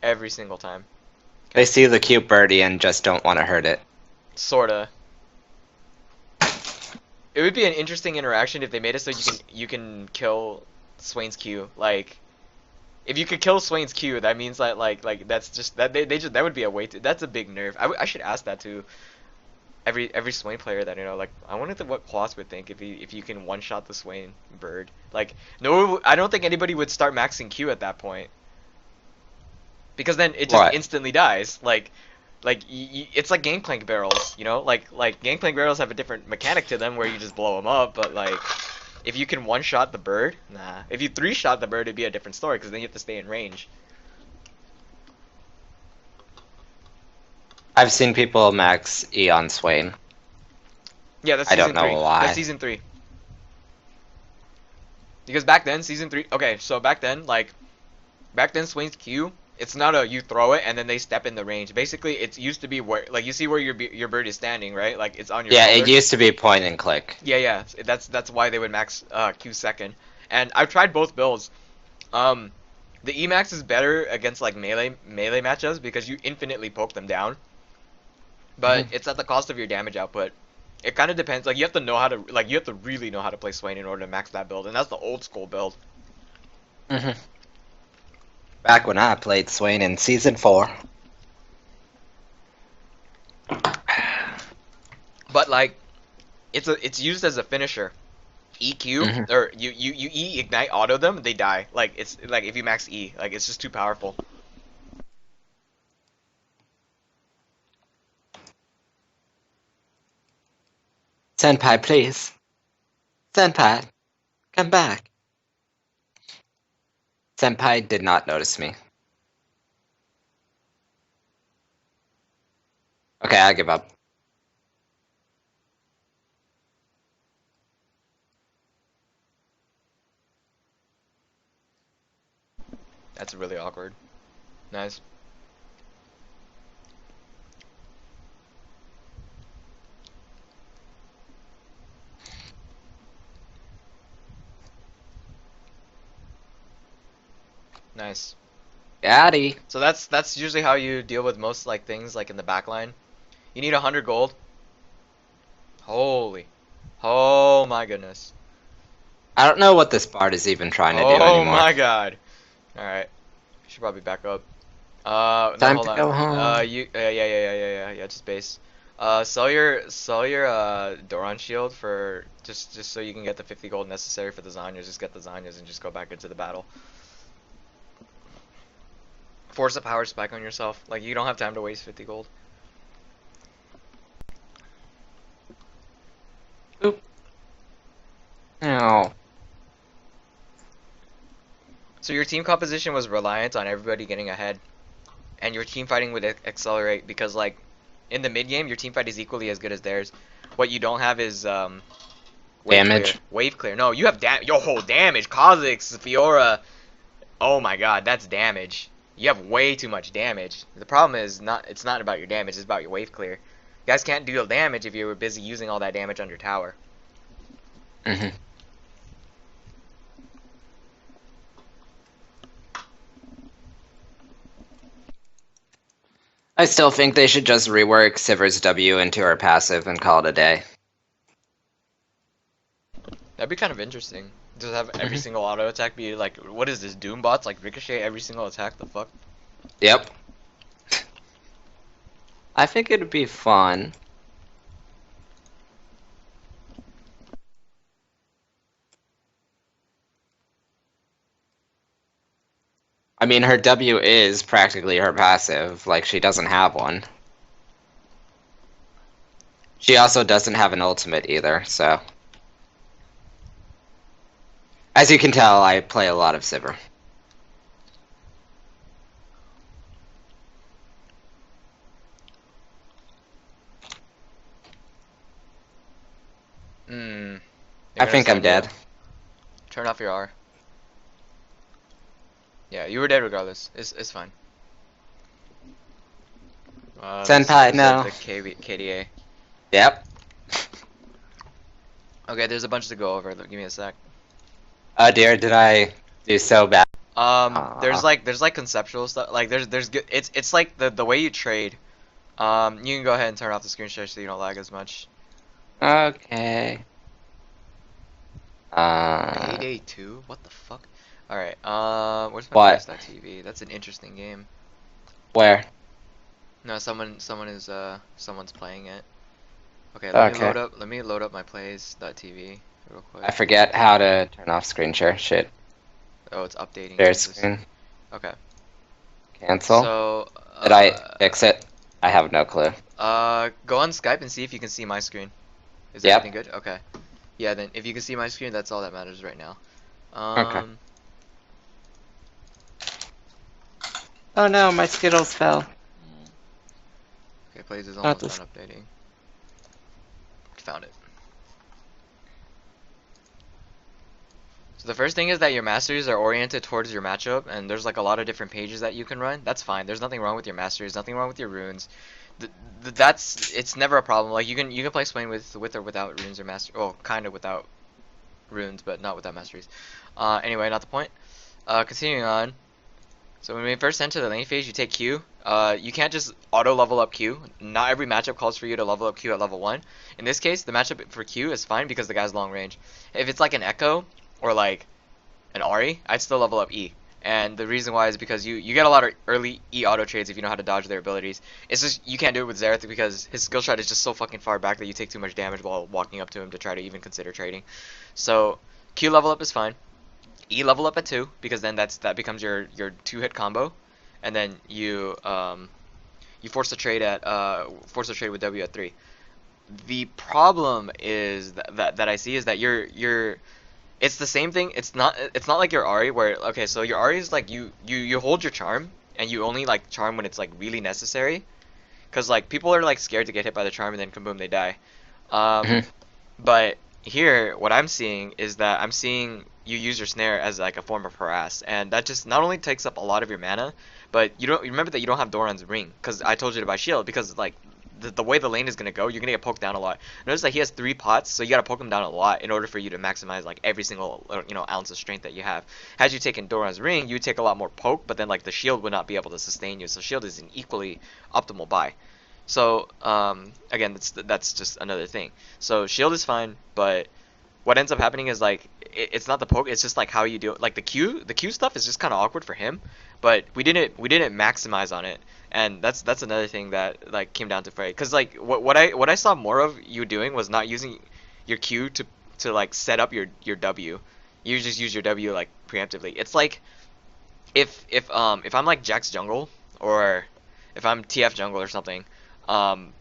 A: Every single time.
B: They
A: Okay.
B: see the cute birdie and just don't want to hurt it.
A: Sorta. It would be an interesting interaction if they made it so you can kill Swain's Q. Like if you could kill Swain's Q, that means that like that's just they just that would be a way to that's a big nerf. I should ask that to every Swain player that like I wonder what Quas would think if you can one shot the Swain bird. Like no, I don't think anybody would start maxing Q at that point because then it just
B: What?
A: instantly dies. It's like Gangplank barrels, like Gangplank barrels have a different mechanic to them where you just blow them up, but like if you can one shot the bird, nah. If you three shot the bird, it'd be a different story because then you have to stay in range.
B: I've seen people max E on Swain.
A: Yeah, that's
B: I don't
A: season
B: know
A: three. That's
B: why.
A: season three. Because back then, season three. Okay, so back then, Swain's Q. It's not a you throw it and then they step in the range. Basically, it used to be where like you see where your bird is standing, right? Like it's on your
B: Yeah, it
A: shoulder.
B: used to be point and click.
A: Yeah, yeah. That's why they would max Q second. And I've tried both builds. Um, the Emax is better against like melee matchups because you infinitely poke them down, but
B: Mhm.
A: it's at the cost of your damage output. It kind of depends. Like you have to know how to like you have to really know how to play Swain in order to max that build, and that's the old school build.
B: Mhm. Back when I played Swain in season 4.
A: But like it's used as a finisher. EQ
B: Mhm.
A: or you E ignite auto them, they die. Like it's like if you max E, like it's just too powerful.
B: Senpai, please. Senpai, come back. Senpai did not notice me. Okay, I give up.
A: That's really awkward. Nice. Nice.
B: Daddy.
A: So that's usually how you deal with most like things like in the back line. You need 100 gold. Holy. Oh my goodness.
B: I don't know what this bard is even trying to do
A: Oh
B: anymore.
A: my god. All right. Should probably back up. No,
B: Time
A: hold
B: to
A: on.
B: go home.
A: Yeah, just base. Sell your Doran shield for just so you can get the 50 gold necessary for the Zanyas. Just get the Zanyas and just go back into the battle. Force a power spike on yourself. Like you don't have time to waste 50 gold.
B: Oop. No.
A: So your team composition was reliant on everybody getting ahead, and your team fighting would accelerate because like in the mid game, your team fight is equally as good as theirs. What you don't have is wave clear.
B: Damage.
A: Wave clear. No, you have yo whole damage. Kha'Zix, Fiora. Oh my god, that's damage. You have way too much damage. The problem is it's not about your damage, it's about your wave clear. You guys can't deal damage if you were busy using all that damage under tower.
B: Mhm. I still think they should just rework Sivir's W into her passive and call it a day.
A: That'd be kind of interesting. Just have every
B: Mhm.
A: single auto attack be like, what is this, Doom bots? Like ricochet every single attack? The fuck?
B: Yep. I think it'd be fun. I mean, her W is practically her passive, like she doesn't have one. She also doesn't have an ultimate either, so. As you can tell, I play a lot of Sivir.
A: Hmm. They're
B: I
A: gonna
B: think I'm
A: stun you.
B: dead.
A: Turn off your R. Yeah, you were dead regardless. It's fine. Let's
B: Senpai,
A: reset
B: no.
A: the KDA.
B: Yep.
A: Okay, there's a bunch to go over. Give me a sec.
B: Oh dear, did I do so bad?
A: There's
B: Aw.
A: like conceptual stuff. Like there's good. It's like the way you trade. You can go ahead and turn off the screen share so you don't lag as much.
B: Okay.
A: Payday 2? What the fuck? All right. Where's my
B: What?
A: players.tv? That's an interesting game.
B: Where?
A: No, someone's playing it. Okay,
B: Okay.
A: let me load up my plays.tv real
B: I
A: quick.
B: forget how to turn off screen share. Shit.
A: Oh, it's updating.
B: Share
A: Jesus.
B: screen.
A: Okay.
B: Cancel.
A: So,
B: Did I fix it? I have no clue.
A: go on Skype and see if you can see my screen. Is everything
B: Yep.
A: good? Okay. Yeah, then if you can see my screen, that's all that matters right now.
B: Okay.
A: Um,
B: Oh no, my Skittles fell.
A: okay, plays is
B: Not
A: almost
B: this.
A: done updating. Found it. So the first thing is that your masteries are oriented towards your matchup, and there's like a lot of different pages that you can run. That's fine. There's nothing wrong with your masteries, nothing wrong with your runes. That's it's never a problem. Like you can play Swain with or without runes or master. Oh, kind of without runes, but not without masteries. Anyway, not the point. Continuing on. So when we first enter the lane phase, you take Q. You can't just auto level up Q. Not every matchup calls for you to level up Q at level 1. In this case, the matchup for Q is fine because the guy's long range. If it's like an Echo or like an Ari, I'd still level up E. And the reason why is because you get a lot of early E auto trades if you know how to dodge their abilities. It's just you can't do it with Xerath because his skill shot is just so fucking far back that you take too much damage while walking up to him to try to even consider trading. So Q level up is fine. E level up at 2 because then that becomes your 2-hit combo, and then you force a trade with W at 3. The problem is that I see is that you're it's the same thing. It's not like your Ari where okay, so your Ari is like you hold your charm and you only like charm when it's like really necessary, because like people are like scared to get hit by the charm and then kaboom they die. Um,
B: Mhm.
A: but here, what I'm seeing is that I'm seeing you use your snare as like a form of harass, and that just not only takes up a lot of your mana, but you remember that you don't have Doran's ring, because I told you to buy shield, because like the way the lane is gonna go, you're gonna get poked down a lot. Notice that he has 3 pots, so you gotta poke him down a lot in order for you to maximize like every single ounce of strength that you have. Had you taken Doran's ring, you would take a lot more poke, but then like the shield would not be able to sustain you. So shield is an equally optimal buy. So again, that's just another thing. So shield is fine, but what ends up happening is like it's not the poke, it's just like how you do it. Like the Q stuff is just kind of awkward for him, but we didn't maximize on it, and that's another thing that like came down to Frey. Cause like what I saw more of you doing was not using your Q to like set up your W. You just use your W like preemptively. It's like if I'm like Jax jungle, or if I'm TF jungle or something, um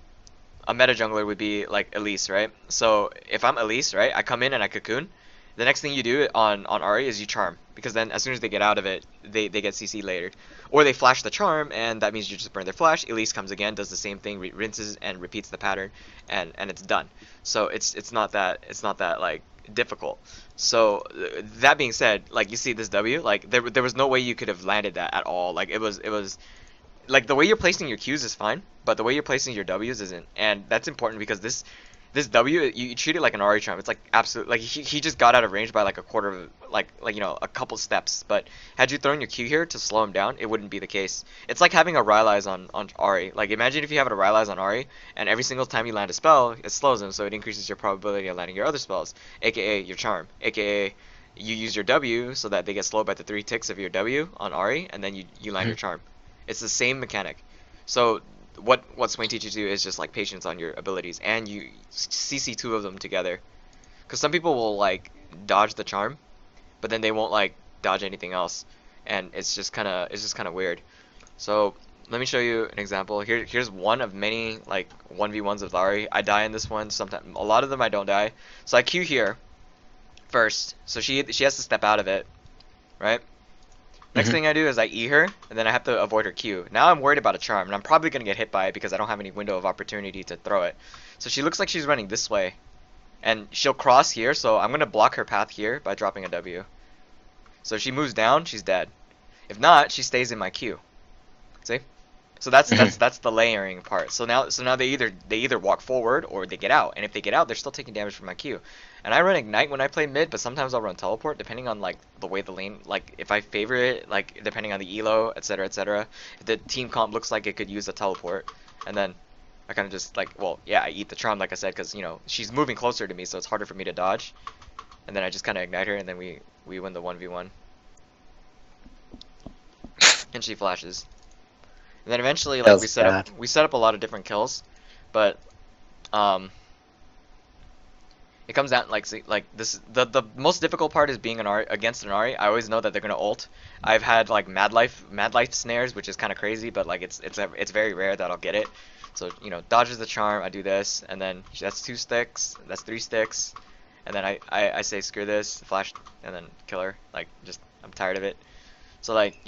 A: a meta jungler would be like Elise, right? So if I'm Elise, right, I come in and I cocoon. The next thing you do on Ari is you charm, because then as soon as they get out of it, they get CC later, or they flash the charm, and that means you just burn their flash. Elise comes again, does the same thing, rinses and repeats the pattern, and it's done. So it's not that like difficult. So that being said, like you see this W, like there was no way you could have landed that at all. Like it was like the way you're placing your Qs is fine, but the way you're placing your Ws isn't, and that's important because this W you treat it like an Ari charm. It's like absolute like he just got out of range by like a quarter of like a couple steps. But had you thrown your Q here to slow him down, it wouldn't be the case. It's like having a Rylai's on Ari. Like imagine if you have a Rylai's on Ari, and every single time you land a spell, it slows him, so it increases your probability of landing your other spells, aka your charm, aka you use your W so that they get slowed by the 3 ticks of your W on Ari, and then you land your
B: Mhm.
A: charm. It's the same mechanic. So what Swain teaches you is just like patience on your abilities, and you CC 2 of them together. Because some people will like dodge the charm, but then they won't like dodge anything else, and it's just kind of weird. So let me show you an example. Here's one of many like 1v1s of Lari. I die in this one. Sometimes a lot of them I don't die. So I Q here. first. So she has to step out of it, right? Next
B: Hmm.
A: thing I do is I E her, and then I have to avoid her Q. Now I'm worried about a charm, and I'm probably gonna get hit by it because I don't have any window of opportunity to throw it. So she looks like she's running this way, and she'll cross here, so I'm gonna block her path here by dropping a W. So if she moves down, she's dead. If not, she stays in my queue. See? So that's
B: Hmm.
A: that's that's the layering part. So now they either walk forward or they get out, and if they get out, they're still taking damage from my Q. And I run ignite when I play mid, but sometimes I'll run teleport depending on like the way the lane, like if I favor it, like depending on the elo, etc., etc. If the team comp looks like it could use a teleport, and then I kind of just like, well, yeah, I eat the charm like I said because she's moving closer to me, so it's harder for me to dodge. And then I just kind of ignite her, and then we win the 1v1, and she flashes. And then eventually, like
B: Feels
A: we set up
B: bad.
A: we set up a lot of different kills, but um, it comes down like this. The most difficult part is being an Ari against an Ari. I always know that they're gonna ult. I've had like mad life snares, which is kind of crazy, but like it's very rare that I'll get it. So dodges the charm. I do this, and then that's 2 sticks. That's 3 sticks, and then I say screw this, flash, and then kill her. Like just I'm tired of it. So like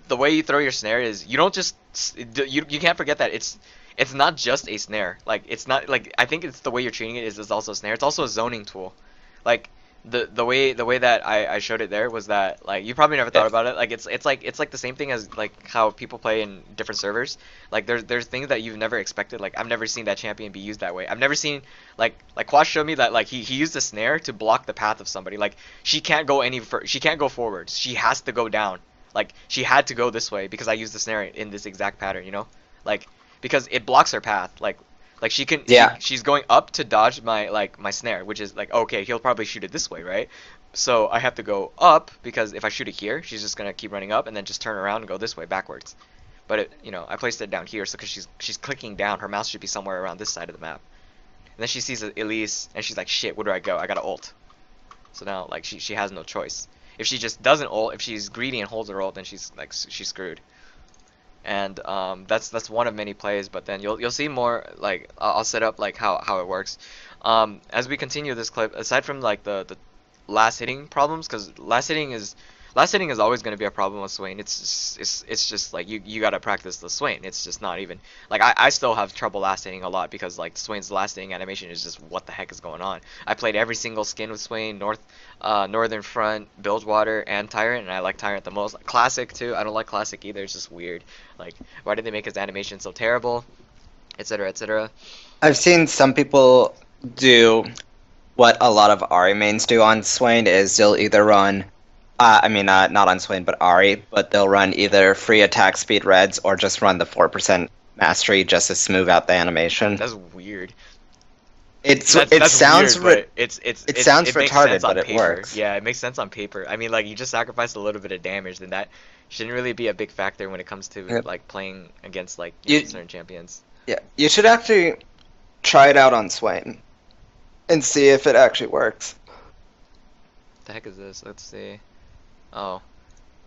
A: the way you throw your snare is you don't just you can't forget that it's not just a snare. Like it's not like I think it's the way you're treating it is also a snare. It's also a zoning tool. Like the way that I showed it there was that like you probably never thought
B: Yeah.
A: about it. Like it's like the same thing as like how people play in different servers. Like there's things that you've never expected. Like I've never seen that champion be used that way. I've never seen like Quash showed me that like he used a snare to block the path of somebody. Like she can't go forwards. She has to go down. Like she had to go this way because I used the snare in this exact pattern, Like because it blocks her path. Like
B: Yeah.
A: she's going up to dodge my snare, which is like okay, he'll probably shoot it this way, right? So I have to go up because if I shoot it here, she's just gonna keep running up and then just turn around and go this way backwards. But I placed it down here, so because she's clicking down, her mouse should be somewhere around this side of the map. And then she sees Elise and she's like, shit, where do I go? I gotta ult. So now like she has no choice. If she just doesn't ult, if she's greedy and holds her ult, then she's screwed. And that's one of many plays. But then you'll see more. Like I'll set up like how it works. As we continue this clip, aside from like the last hitting problems, because last hitting is always going to be a problem with Swain. It's just like you gotta practice the Swain. It's just not even like I still have trouble last hitting a lot because like Swain's last hitting animation is just what the heck is going on. I played every single skin with Swain, Northern Front, Bilgewater, and Tyrant, and I like Tyrant the most. Classic too. I don't like Classic either. It's just weird. Like why did they make his animation so terrible, etc. etc.
B: I've seen some people do what a lot of Ari mains do on Swain is they'll either run, not on Swain, but Ari, but they'll run either free attack speed reds or just run the 4% mastery just to smooth out the animation.
A: That's weird.
B: It's
A: That's
B: it
A: that's
B: sounds
A: weird,
B: ri
A: but it's it's
B: it
A: it's
B: sounds
A: it makes sense
B: retarded,
A: on
B: but it
A: paper.
B: works.
A: Yeah, it makes sense on paper. I mean, like you just sacrificed a little bit of damage, then that shouldn't really be a big factor when it comes to
B: Yep.
A: like playing against like
B: You
A: certain champions.
B: yeah, you should actually try it out on Swain and see if it actually works.
A: The heck is this? Let's see. Oh,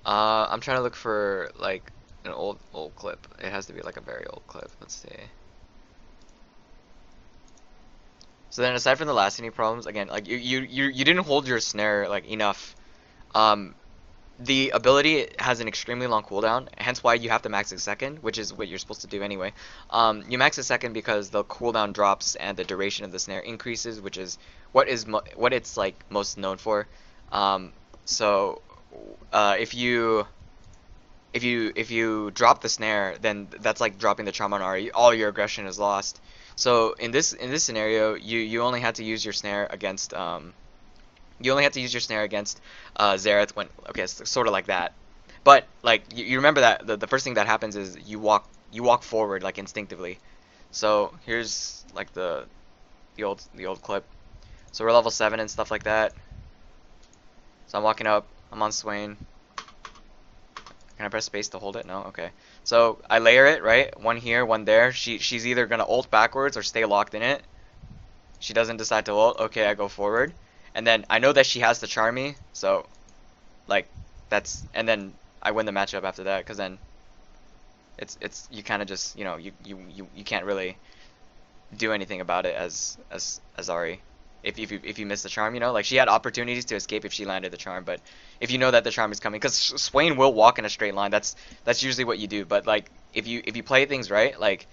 A: I'm trying to look for like an old clip. It has to be like a very old clip. Let's see. So then, aside from the last any problems, again, like you didn't hold your snare like enough. Um, the ability has an extremely long cooldown, hence why you have to max a second, which is what you're supposed to do anyway. You max a second because the cooldown drops and the duration of the snare increases, which is what it's like most known for. So if you drop the snare, then that's like dropping the trauma on RE. All your aggression is lost. So in this scenario, you only had to use your snare against Xerath when okay, sort of like that. But like you remember that the first thing that happens is you walk forward like instinctively. So here's like the old clip. So we're level 7 and stuff like that. So I'm walking up. I'm on Swain. Can I press space to hold it? No? Okay. So I layer it, right? One here, one there. She's either gonna ult backwards or stay locked in it. She doesn't decide to ult. Okay, I go forward. And then I know that she has to charm me, so like and then I win the matchup after that, because then it's you kind of just you can't really do anything about it as Ari. if you miss the charm, you know, like she had opportunities to escape if she landed the charm, but if you know that the charm is coming, because Swain will walk in a straight line, that's usually what you do. But like if you play things right, like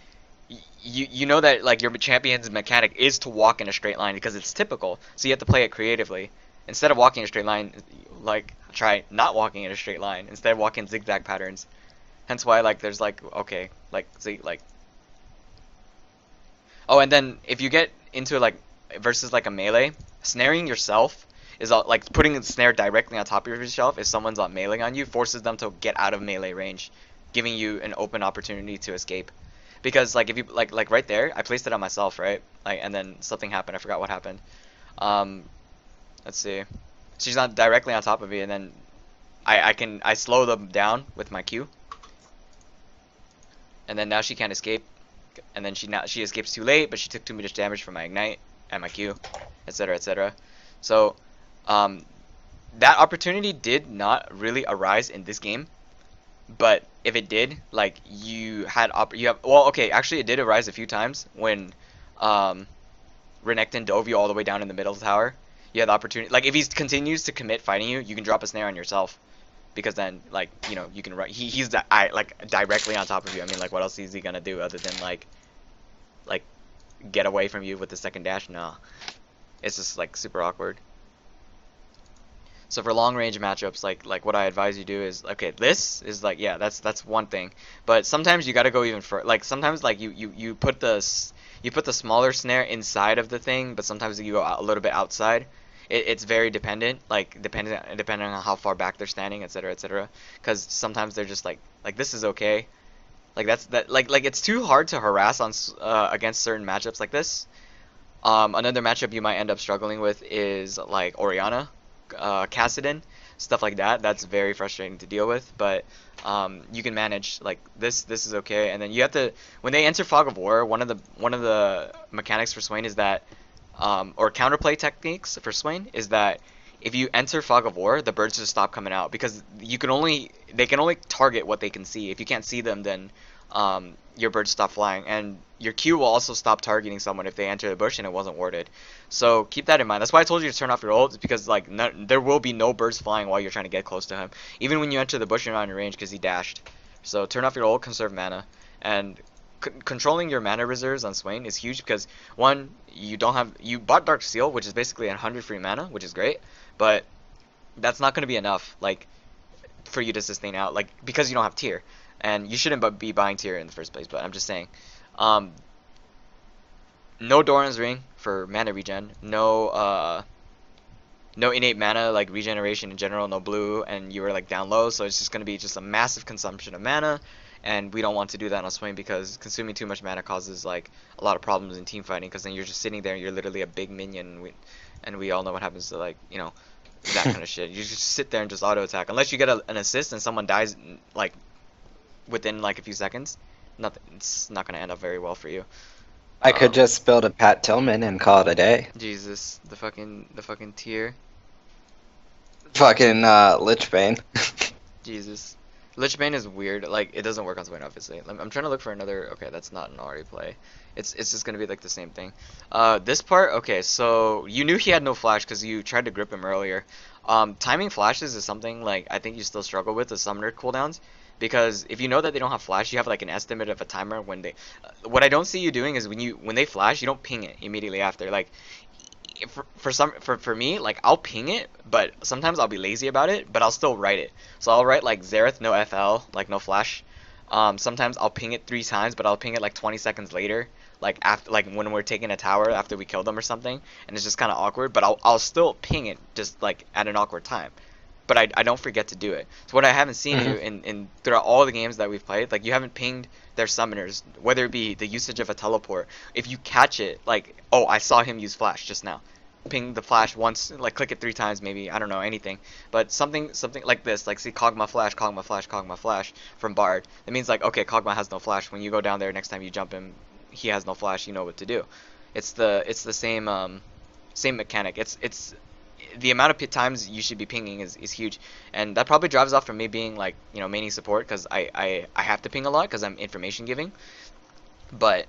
A: you know that like your champion's mechanic is to walk in a straight line because it's typical, so you have to play it creatively. Instead of walking in a straight line, like try not walking in a straight line. Instead, walk in zigzag patterns. Hence why like there's like okay like like oh, and then if you get into like versus like a melee, snaring yourself is like putting a snare directly on top of yourself if someone's on melee on you forces them to get out of melee range, giving you an open opportunity to escape. Because like if you like right there, I placed it on myself, right? Like and then something happened. I forgot what happened. Um, let's see. She's not directly on top of me, and then I slow them down with my Q, and then now she can't escape. And then she escapes too late, but she took too much damage from my ignite and my Q, etc., etc. So, um, that opportunity did not really arise in this game, but if it did, like you have well, okay, actually it did arise a few times when um, Renekton dove you all the way down in the middle of the tower. You had the opportunity, like if he continues to commit fighting you, you can drop a snare on yourself because then like you know you can he's like directly on top of you. I mean like what else is he gonna do other than like get away from you with the second dash? No, it's just like super awkward. So for long range matchups, like what I advise you do is okay. This is like yeah, that's one thing. But sometimes you got to go even further. Like sometimes like you put the smaller snare inside of the thing, but sometimes you go a little bit outside. It's very dependent, like depending on how far back they're standing, etc., etc. Because sometimes they're just like this is okay. Like like it's too hard to harass on against certain matchups like this. Another matchup you might end up struggling with is like Orianna, Kassadin, stuff like that. That's very frustrating to deal with, but you can manage. Like this is okay. And then you have to when they enter Fog of War, one of the mechanics for Swain is that or counterplay techniques for Swain is that if you enter Fog of War, the birds just stop coming out because they can only target what they can see. If you can't see them, then your birds stop flying, and your Q will also stop targeting someone if they enter the bush and it wasn't warded. So keep that in mind. That's why I told you to turn off your ult, because like there will be no birds flying while you're trying to get close to him. Even when you enter the bush, you're not in range because he dashed. So turn off your ult, conserve mana, and controlling your mana reserves on Swain is huge because one, you bought Dark Seal, which is basically 100 free mana, which is great, but that's not going to be enough like for you to sustain out, like because you don't have tier, and you shouldn't be buying tier in the first place. But I'm just saying, um, no Doran's Ring for mana regen, no innate mana like regeneration in general, no blue, and you were like down low, so it's just going to be just a massive consumption of mana, and we don't want to do that on Swain because consuming too much mana causes like a lot of problems in team fighting, because then you're just sitting there and you're literally a big minion, and we all know what happens to like you know that kind of shit. You just sit there and just auto attack unless you get an assist and someone dies like within like a few seconds. Nothing, it's not going to end up very well for you.
B: I could just build a Pat Tillman and call it a day.
A: Jesus, the fucking tier.
B: Fucking Lich Bane.
A: Jesus. Lichbane is weird. Like, it doesn't work on Swain, obviously. I'm trying to look for another... Okay, that's not an Ahri play. It's just gonna be, like, the same thing. This part... Okay, so... You knew he had no flash because you tried to grip him earlier. Timing flashes is something, like, I think you still struggle with, the summoner cooldowns. Because if you know that they don't have flash, you have, like, an estimate of a timer when they... what I don't see you doing is when they flash, you don't ping it immediately after. Like, for me, like I'll ping it, but sometimes I'll be lazy about it, but I'll still write it. So I'll write like Xerath no FL, like no flash. Sometimes I'll ping it 3 times, but I'll ping it like 20 seconds later, like after like when we're taking a tower after we kill them or something, and it's just kind of awkward. But I'll still ping it just like at an awkward time. But I don't forget to do it. So what I haven't seen you in throughout all the games that we've played, like you haven't pinged their summoners, whether it be the usage of a teleport. If you catch it, like, oh, I saw him use flash just now. Ping the flash once, like click it 3 times maybe, I don't know, anything. But something like this, like see Kog'Maw flash, Kog'Maw flash, Kog'Maw flash from Bard. It means like, okay, Kog'Maw has no flash. When you go down there next time you jump him, he has no flash, you know what to do. It's the same mechanic. It's the amount of times you should be pinging is huge, and that probably drives off from me being like maining support because I have to ping a lot because I'm information giving. But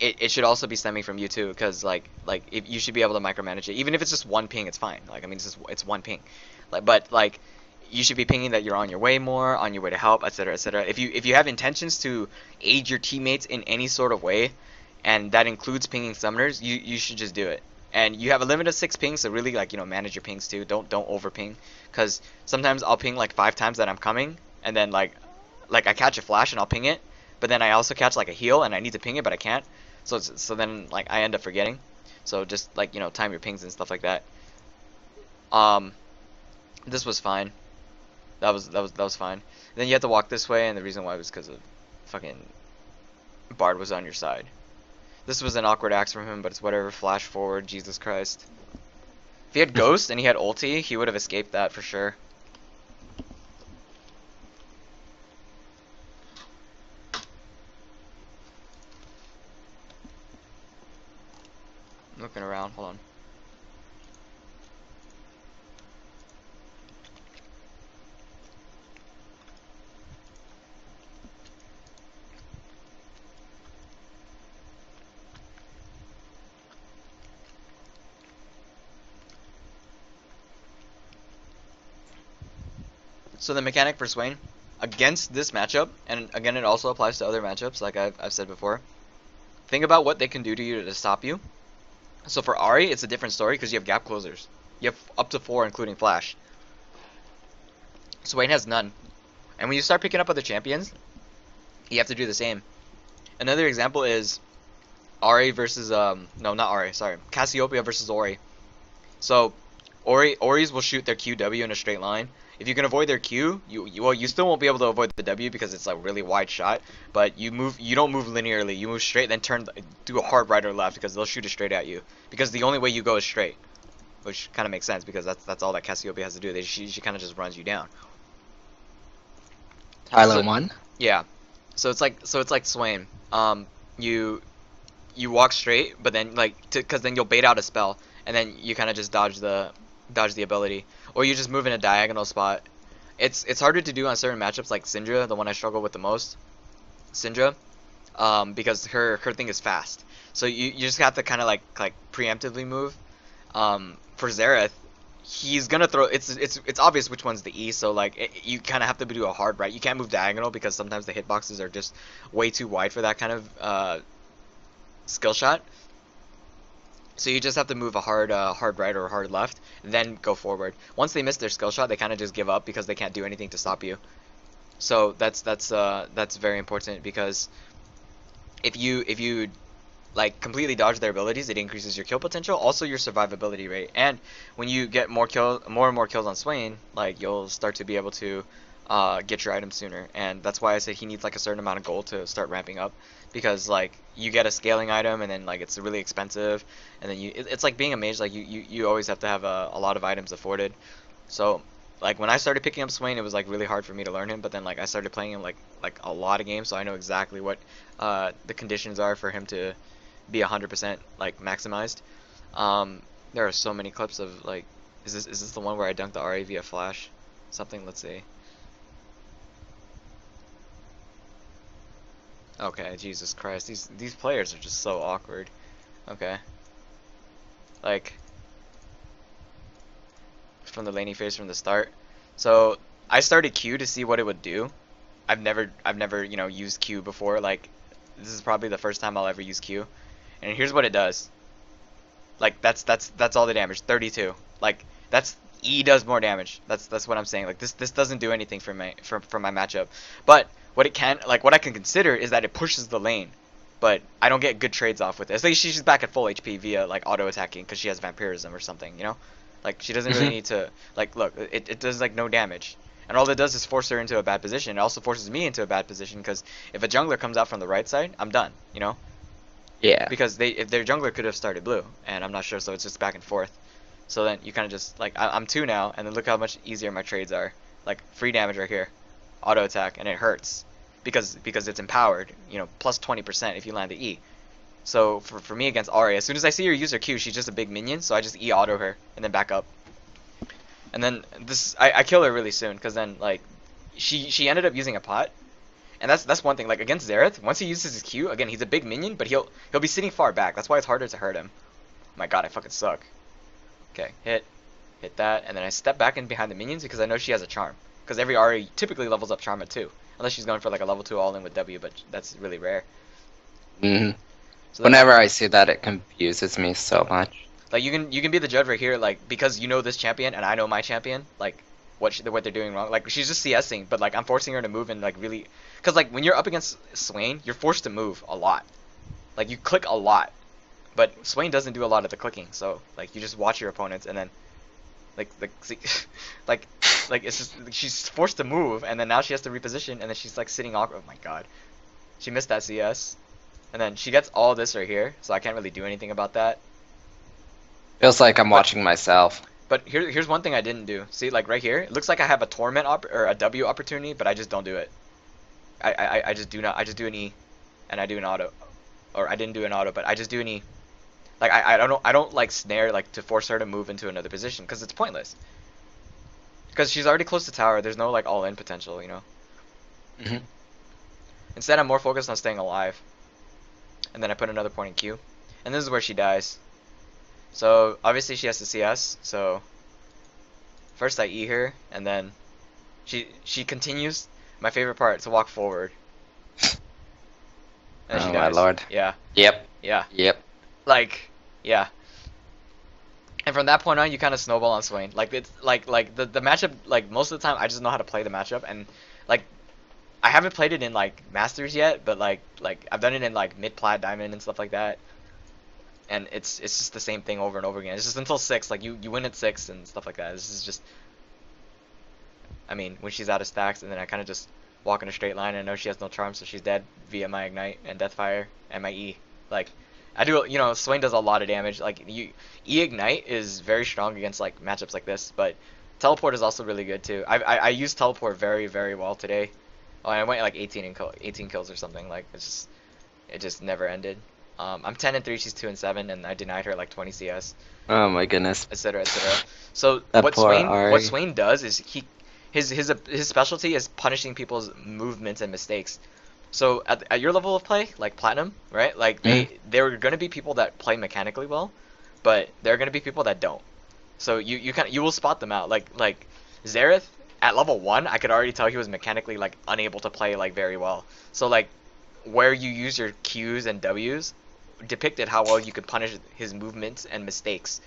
A: it should also be stemming from you too, because like if you should be able to micromanage it, even if it's just one ping, it's fine. Like I mean, it's one ping, like but like you should be pinging that you're on your way more, on your way to help, etc., etc. If you have intentions to aid your teammates in any sort of way, and that includes pinging summoners, you should just do it. And you have a limit of 6 pings, so really like manage your pings too. Don't over ping, because sometimes I'll ping like 5 times that I'm coming, and then like I catch a flash and I'll ping it, but then I also catch like a heal and I need to ping it but I can't. So then like I end up forgetting. So just like time your pings and stuff like that. Um, this was fine. That was fine. Then you have to walk this way, and the reason why was because of fucking Bard was on your side. This was an awkward axe from him, but it's whatever. Flash forward, Jesus Christ. If he had Ghost and he had ulti, he would have escaped that for sure. I'm looking around, hold on. So the mechanic for Swain against this matchup, and again it also applies to other matchups, like I've said before. Think about what they can do to you to stop you. So for Ari, it's a different story because you have gap closers. You have up to 4, including Flash. Swain has none. And when you start picking up other champions, you have to do the same. Another example is Ari versus no, not Ari, sorry, Cassiopeia versus Ori. So Ori's will shoot their QW in a straight line. If you can avoid their Q, you still won't be able to avoid the W because it's a really wide shot. But you don't move linearly. You move straight, then do a hard right or left because they'll shoot it straight at you. Because the only way you go is straight, which kind of makes sense because that's all that Cassiopeia has to do. She kind of just runs you down.
B: Tyler
A: So
B: won.
A: yeah, so it's like Swain. You walk straight, but then because then you'll bait out a spell, and then you kind of just dodge the ability, or you just move in a diagonal spot. It's harder to do on certain matchups like Syndra, the one I struggle with the most. Syndra, because her thing is fast, so you just have to kind of like preemptively move. For Xerath, he's gonna throw. It's obvious which one's the E, so you kind of have to do a hard right. You can't move diagonal because sometimes the hitboxes are just way too wide for that kind of skill shot. So you just have to move a hard right or a hard left, then go forward. Once they miss their skill shot, they kind of just give up because they can't do anything to stop you. So that's very important because if you like completely dodge their abilities, it increases your kill potential, also your survivability rate. And when you get more and more kills on Swain, like you'll start to be able to get your items sooner. And that's why I said he needs like a certain amount of gold to start ramping up, because like you get a scaling item and then like it's really expensive, and then it's like being a mage, like you always have to have a lot of items afforded. So like when I started picking up Swain, it was like really hard for me to learn him, but then like I started playing him like a lot of games, so I know exactly what the conditions are for him to be 100% like maximized. There are so many clips of like, is this the one where I dunked the RA via flash? Something, let's see. Okay, Jesus Christ, these players are just so awkward. Okay, like from the laning phase from the start. So I started Q to see what it would do. I've never used Q before. Like this is probably the first time I'll ever use Q. And here's what it does. Like that's all the damage, 32. Like that's E does more damage. That's what I'm saying. Like this doesn't do anything for my matchup. But what it can, like what I can consider is that it pushes the lane. But I don't get good trades off with it. It's like she's back at full HP via like auto attacking because she has vampirism or something, you know? Like she doesn't really need to, like, look, it does like no damage. And all it does is force her into a bad position. It also forces me into a bad position because if a jungler comes out from the right side, I'm done, you know?
B: Yeah.
A: Because if their jungler could have started blue, and I'm not sure, so it's just back and forth. So then you kind of just like I'm 2 now, and then look how much easier my trades are. Like free damage right here, auto attack, and it hurts because it's empowered. Plus 20% if you land the E. So for me against Ahri, as soon as I see her use her Q, she's just a big minion, so I just E auto her and then back up. And then I kill her really soon because then like she ended up using a pot. And that's one thing. Like against Xerath, once he uses his Q, again he's a big minion, but he'll be sitting far back. That's why it's harder to hurt him. Oh my god, I fucking suck. Okay, hit that, and then I step back in behind the minions because I know she has a charm. Because every Ari typically levels up charm at 2. Unless she's going for like a level 2 all-in with W, but that's really rare.
B: Hmm.
A: So then
B: Whenever I see that, it confuses me so much.
A: like you can be the judge right here, like because you know this champion and I know my champion, like what they're doing wrong. Like she's just CSing, but like I'm forcing her to move and like really, because like when you're up against Swain, you're forced to move a lot. Like you click a lot, but Swain doesn't do a lot of the clicking. So like you just watch your opponents and then like see, like like it's just she's forced to move and then now she has to reposition and then she's like sitting awkward. Oh my god, she missed that CS, and then she gets all this right here, so I can't really do anything about that.
B: Feels like I'm
A: But
B: watching myself.
A: But here's one thing I didn't do. See, like right here, it looks like I have a torment or a W opportunity, but I just don't do it. I just do not. I just do an E, and I do an auto, or I didn't do an auto, but I just do an E. Like I don't like snare like to force her to move into another position because it's pointless. Because she's already close to tower. There's no like all in potential, you know.
B: Hmm.
A: Instead, I'm more focused on staying alive, and then I put another point in Q, and this is where she dies. So obviously she has to CS. So first I E her, and then she continues. My favorite part to walk forward, and then she
B: Oh my
A: dies.
B: lord.
A: Yeah,
B: Yep.
A: yeah,
B: Yep.
A: like yeah. And from that point on, you kind of snowball on Swain. Like it's like the matchup. Like most of the time, I just know how to play the matchup, and like I haven't played it in like Masters yet, but like I've done it in like mid plat diamond and stuff like that. And it's just the same thing over and over again. It's just until 6, like you win at 6 and stuff like that. This is just, I mean, when she's out of stacks, and then I kind of just walk in a straight line, and I know she has no charm, so she's dead via my ignite and deathfire and my E. Like I do, you know, Swain does a lot of damage. Like E ignite is very strong against like matchups like this, but teleport is also really good too. I use teleport very well today. Oh, I went like 18 kills or something. Like it just never ended. I'm 10-3, she's 2-7, and I denied her like 20 CS,
B: Oh my goodness.
A: etc., etc. So
B: That poor
A: What
B: Ari.
A: Swain does is his specialty is punishing people's movements and mistakes. So at your level of play, like platinum, right? Like
B: Mhm.
A: there are gonna be people that play mechanically well, but there are gonna be people that don't. So you will spot them out. Like Xerath at level 1, I could already tell he was mechanically like unable to play like very well. So like where you use your Qs and Ws depicted how well you could punish his movements and mistakes.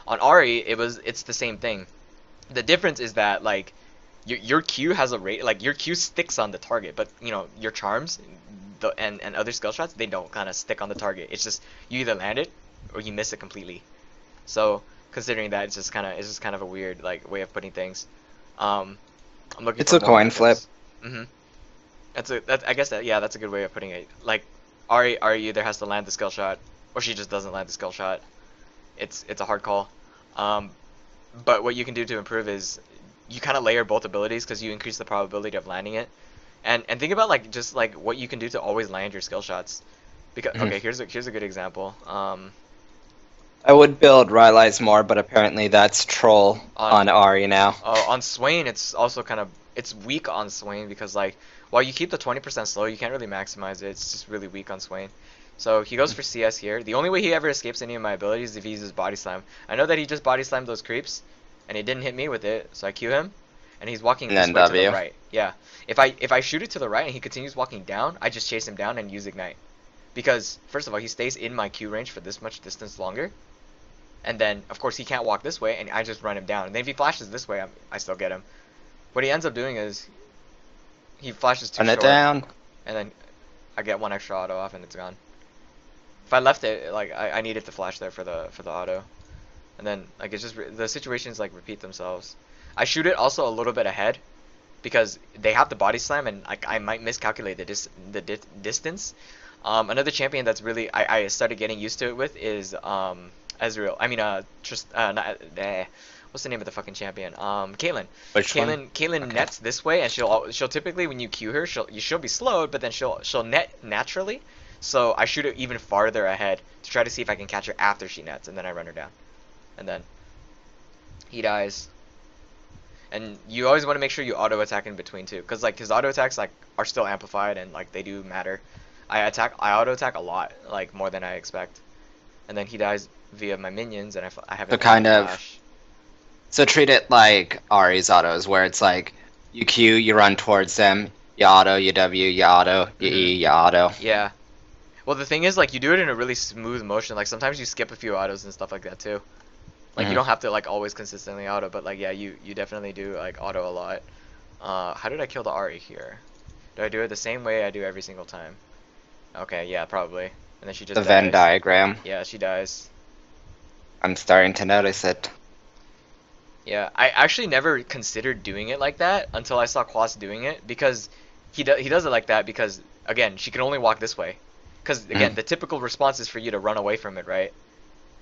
A: On Ari, it's the same thing. The difference is that like your Q has a rate, like your Q sticks on the target, but you know your charms, and other skill shots, they don't kind of stick on the target. It's just you either land it or you miss it completely. So considering that, it's just kind of a weird like way of putting things. I'm looking
B: It's
A: for
B: a
A: more
B: coin flip.
A: methods. I guess that's a good way of putting it. Like Ari either has to land the skill shot or she just doesn't land the skill shot. It's a hard call. Um, but what you can do to improve is you kind of layer both abilities because you increase the probability of landing it. And think about like just like what you can do to always land your skill shots. Because
B: Mhm.
A: okay, here's a good example.
B: I would build Rylai's more, but apparently that's troll
A: On
B: on Ari now.
A: on Swain, it's also kind of it's weak on Swain because like while you keep the 20% slow, you can't really maximize it. It's just really weak on Swain. So he goes for CS here. The only way he ever escapes any of my abilities is if he uses body slam. I know that he just body slammed those creeps, and he didn't hit me with it, so I Q him, and he's walking
B: And
A: this
B: then
A: way to the
B: W.
A: right. Yeah. If I shoot it to the right and he continues walking down, I just chase him down and use ignite. Because first of all, he stays in my Q range for this much distance longer. And then, of course, he can't walk this way, and I just run him down. And then if he flashes this way, I still get him. What he ends up doing is he flashes too
B: Run it
A: short,
B: down.
A: and then I get one extra auto off, and it's gone. If I left it, like I needed to flash there for the auto, and then like it's just the situations like repeat themselves. I shoot it also a little bit ahead because they have the body slam, and like I might miscalculate the distance. Another champion that's really I started getting used to it with is Ezreal. I mean not, what's the name of the fucking champion? Caitlyn.
B: Which one?
A: Caitlyn
B: Okay.
A: nets this way, and she'll typically when you Q her, she'll be slowed, but then she'll net naturally. So I shoot it even farther ahead to try to see if I can catch her after she nets, and then I run her down, and then he dies. And you always want to make sure you auto attack in between too, because like his auto attacks like are still amplified and like they do matter. I auto attack a lot, like more than I expect, and then he dies via my minions, and I have
B: So
A: infinity
B: kind of,
A: flash.
B: so treat it like Ari's autos, where it's like you Q, you run towards them, you auto, you W, you auto, you
A: Hmm.
B: E, you auto.
A: Yeah. Well, the thing is, like, you do it in a really smooth motion. Like, sometimes you skip a few autos and stuff like that too. Like, you
B: Hmm.
A: don't have to like always consistently auto, but like, yeah, you definitely do like auto a lot. How did I kill the Ari here? Do I do it the same way I do every single time? Okay, yeah, probably. And then she
B: The
A: just
B: Venn
A: dies.
B: diagram.
A: Yeah, she dies.
B: I'm starting to notice it.
A: Yeah, I actually never considered doing it like that until I saw Quas doing it because he does it like that because again, she can only walk this way. Because again,
B: Hmm.
A: the typical response is for you to run away from it, right?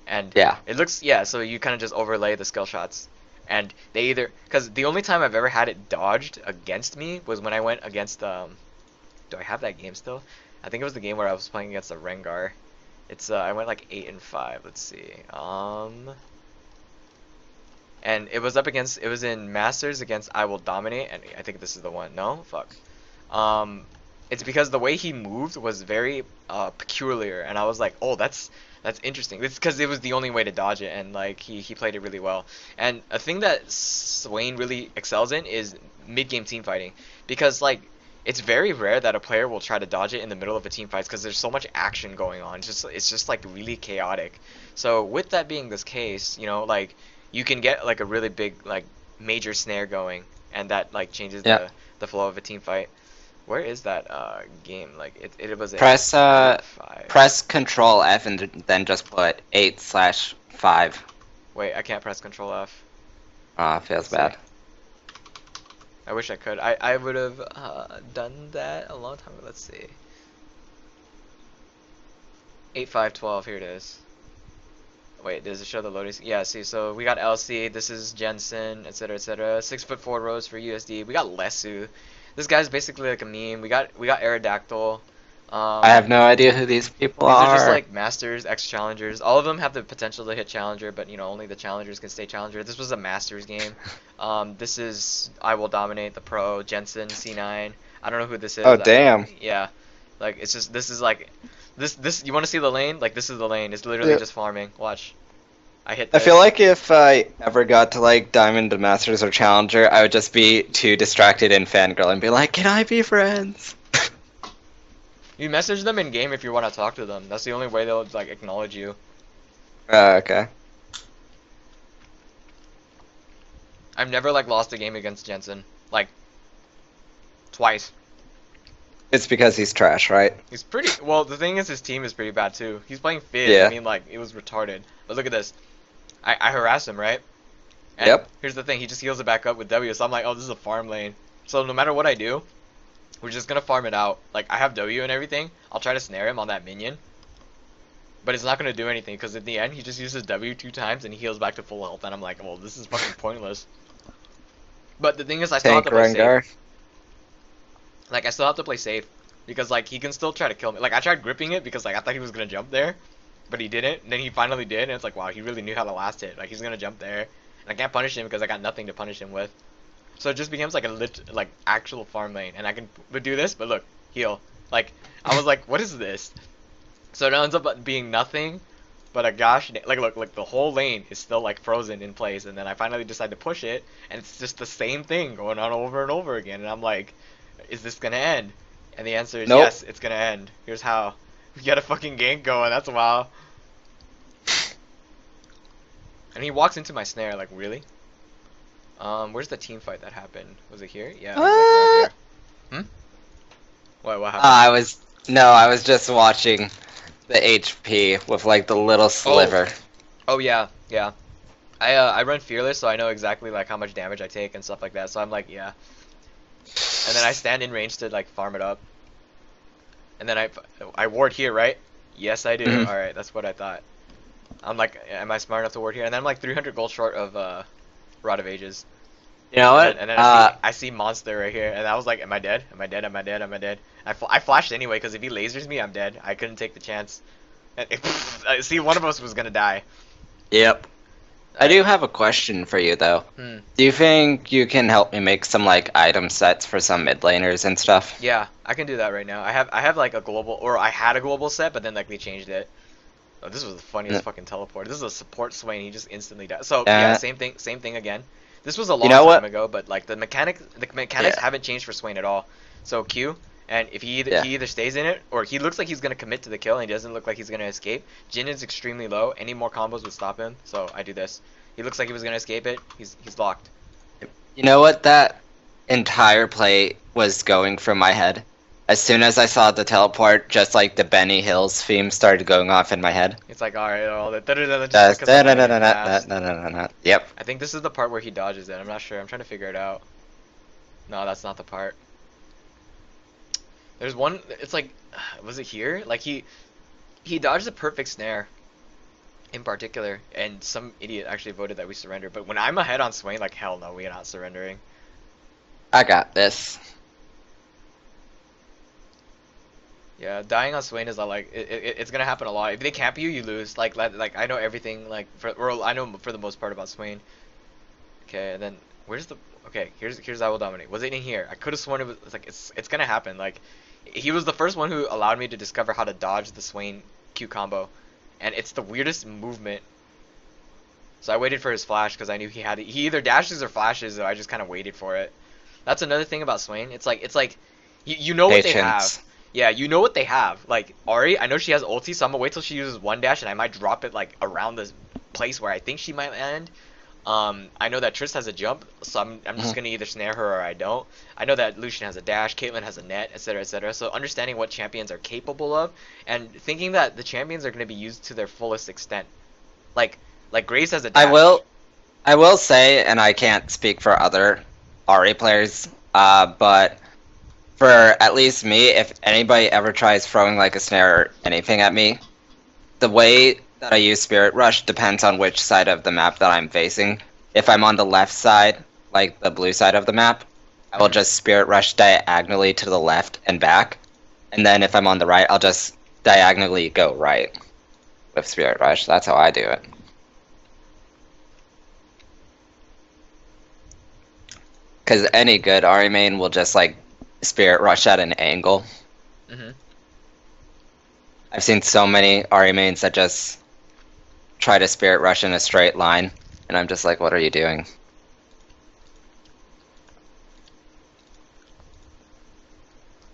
A: And
B: Yeah.
A: it looks, yeah, so you kind of just overlay the skill shots. And they either, because the only time I've ever had it dodged against me was when I went against, do I have that game still? I think it was the game where I was playing against a Rengar. It's, I went like 8 and 5, let's see. And it was up against, it was in Masters against I Will Dominate, and I think this is the one. No? Fuck. Um, it's because the way he moved was very peculiar, and I was like, oh, that's interesting. It's because it was the only way to dodge it, and like he played it really well. And a thing that Swain really excels in is mid game team fighting, because like it's very rare that a player will try to dodge it in the middle of a team fight because there's so much action going on. It's just like really chaotic. So with that being this case, like you can get like a really big like major snare going, and that like changes
B: Yeah.
A: the flow of a team fight. Where is that game? Like it was at
B: Press
A: 8-5.
B: press Control F and then just put 8/5.
A: Wait, I can't press Control F.
B: Ah, feels
A: Let's see.
B: bad.
A: I wish I could. I would have done that a long time ago. Let's see. 8-5-12. Here it is. Wait, does it show the loading? Yeah, see, so we got LC, this is Jensen, etc., etc. 6'4" Rose for USD. We got Lesu. This guy's basically like a meme. We got Aerodactyl.
B: I have
A: Um,
B: no idea who these people
A: these are just
B: are.
A: like Masters, X Challengers. All of them have the potential to hit Challenger, but only the Challengers can stay Challenger. This was a Masters game. This is I Will Dominate the Pro, Jensen, C9. I don't know who this
B: Oh,
A: is.
B: damn.
A: Yeah, like it's just this is like this. You want to see the lane? Like this is the lane. It's literally
B: Yeah.
A: just farming. Watch. I hit
B: I feel
A: this.
B: like if I ever got to like Diamond to Masters or Challenger, I would just be too distracted in fangirl and be like, "Can I be friends?"
A: You message them in game if you want to talk to them. That's the only way they'll like acknowledge you.
B: Okay.
A: I've never like lost a game against Jensen. Like twice.
B: It's because he's trash, right?
A: He's pretty well. The thing is, his team is pretty bad too. He's playing Fizz. I
B: Yeah.
A: mean, like it was retarded. But look at this. I harass him, right? And
B: Yep.
A: here's the thing. He just heals it back up with W. So I'm like, oh, this is a farm lane. So no matter what I do, we're just gonna farm it out. Like I have W and everything. I'll try to snare him on that minion. But it's not gonna do anything because in the end he just uses W 2 times and he heals back to full health. And I'm like, well, this is fucking pointless. But the thing is, I still have
B: Tank
A: to play safe.
B: Rengar.
A: Like I still have to play safe because like he can still try to kill me. Like I tried gripping it because like I thought he was gonna jump there, but he didn't. And then he finally did, and it's like wow, he really knew how to last hit. Like he's gonna jump there, and I can't punish him because I got nothing to punish him with. So it just becomes like a like actual farm lane, and I can do this. But look, heal. Like I was like, what is this? So it ends up being nothing. But a gosh, like look, the whole lane is still like frozen in place, and then I finally decide to push it, and it's just the same thing going on over and over again, and I'm like, is this gonna end? And the answer is
B: Nope.
A: yes, it's gonna end. Here's how. We got a fucking gank going. That's wild. And he walks into my snare. Like really? Where's the team fight that happened? Was it here? Yeah, it was like around
B: Ah!
A: here. Hmm? What happened?
B: I was just watching the HP with like the little sliver.
A: Oh yeah, yeah. I run fearless, so I know exactly like how much damage I take and stuff like that. So I'm like, yeah. And then I stand in range to like farm it up. And then I ward here, right? Yes, I do.
B: Mhm.
A: All right, that's what I thought. I'm like, am I smart enough to ward here? And then I'm like 300 gold short of Rod of Ages.
B: You know what?
A: And then I see monster right here, and I was like, am I dead? Am I dead? Am I dead? Am I dead? I flashed anyway because if he lasers me, I'm dead. I couldn't take the chance. And see, one of us was gonna die.
B: Yep. I
A: Alright.
B: do have a question for you though.
A: Hmm.
B: Do you think you can help me make some like item sets for some mid laners and stuff?
A: Yeah, I can do that right now. I have like a global, or I had a global set, but then like they changed it. Oh, this was the funniest
B: N-
A: fucking teleport. This is a support Swain. He just instantly died. So yeah,
B: Uh,
A: same thing again. This was a
B: you
A: long
B: know
A: time
B: what?
A: ago, but like the mechanics
B: Yeah,
A: haven't changed for Swain at all. So Q, and if
B: yeah.
A: he either stays in it or he looks like he's gonna commit to the kill and he doesn't look like he's gonna escape. Jin is extremely low. Any more combos would stop him. So I do this. He looks like he was gonna escape it. He's locked.
B: You know what? That entire play was going through my head. As soon as I saw the teleport, just like the Benny Hills theme started going off in my head.
A: It's like alright, all the just
B: Just
A: focus on getting it fast.
B: Yep.
A: I think this is the part where he dodges it. I'm not sure. I'm trying to figure it out. No, that's not the part. There's one. It's like, was it here? Like he dodged the perfect snare in particular, and some idiot actually voted that we surrender. But when I'm ahead on Swain, like hell no, we are not surrendering.
B: I got this.
A: Yeah, dying on Swain is not like it's gonna happen a lot. If they camp you, you lose. Like I know everything. Like or I know for the most part about Swain. Okay, and then where's the? Okay, here's I will dominate. Was it in here? I could have sworn it was. It's like it's gonna happen. Like he was the first one who allowed me to discover how to dodge the Swain Q combo, and it's the weirdest movement. So I waited for his flash because I knew he had it. He either dashes or flashes, so I just kind of waited for it. That's another thing about Swain. It's like you know what they have.
B: Patience.
A: Yeah, you know what they have. Like Ari, I know she has ulti, so I'm gonna wait till she uses one dash, and I might drop it like around the place where I think she might land. I know that Triss has a jump, so I'm just
B: Mhm.
A: gonna either snare her or I don't. I know that Lucian has a dash, Caitlyn has a net, etc., etc. So understanding what champions are capable of, and thinking that the champions are gonna be used to their fullest extent. Like like Grace has a
B: I
A: dash.
B: will I will say, and I can't speak for other RE players, but for at least me, if anybody ever tries throwing like a snare or anything at me, the way that I use Spirit Rush depends on which side of the map that I'm facing. If I'm on the left side, like the blue side of the map, I will
A: Mhm.
B: just Spirit Rush diagonally to the left and back. And then if I'm on the right, I'll just diagonally go right with Spirit Rush. That's how I do it. Because any good Ari main will just like Spirit Rush at an angle.
A: Mhm.
B: I've seen so many Ari mains that just try to Spirit Rush in a straight line, and I'm just like, what are you doing?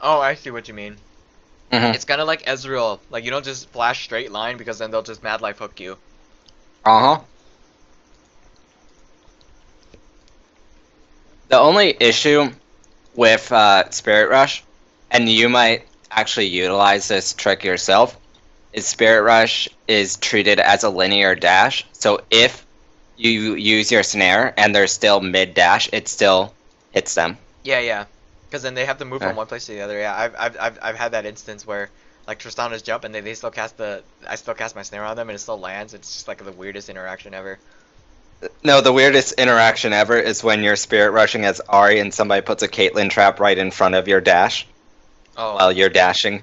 A: Oh, I see what you mean.
B: Mm-hmm.
A: It's kind of like Ezreal. Like you don't just flash straight line because then they'll just mad life hook you.
B: Uh-huh. The only issue with Spirit Rush, and you might actually utilize this trick yourself, is Spirit Rush is treated as a linear dash. So if you use your snare and they're still mid dash, it still hits them.
A: Yeah, yeah. Because then they have to move
B: Uh,
A: from one place to the other. Yeah, I've had that instance where like Tristana's jump and they still cast the I still cast my snare on them and it still lands. It's just like the weirdest interaction ever.
B: No, the weirdest interaction ever is when you're Spirit Rushing as Ari and somebody puts a Caitlyn trap right in front of your dash
A: Oh,
B: while you're dashing.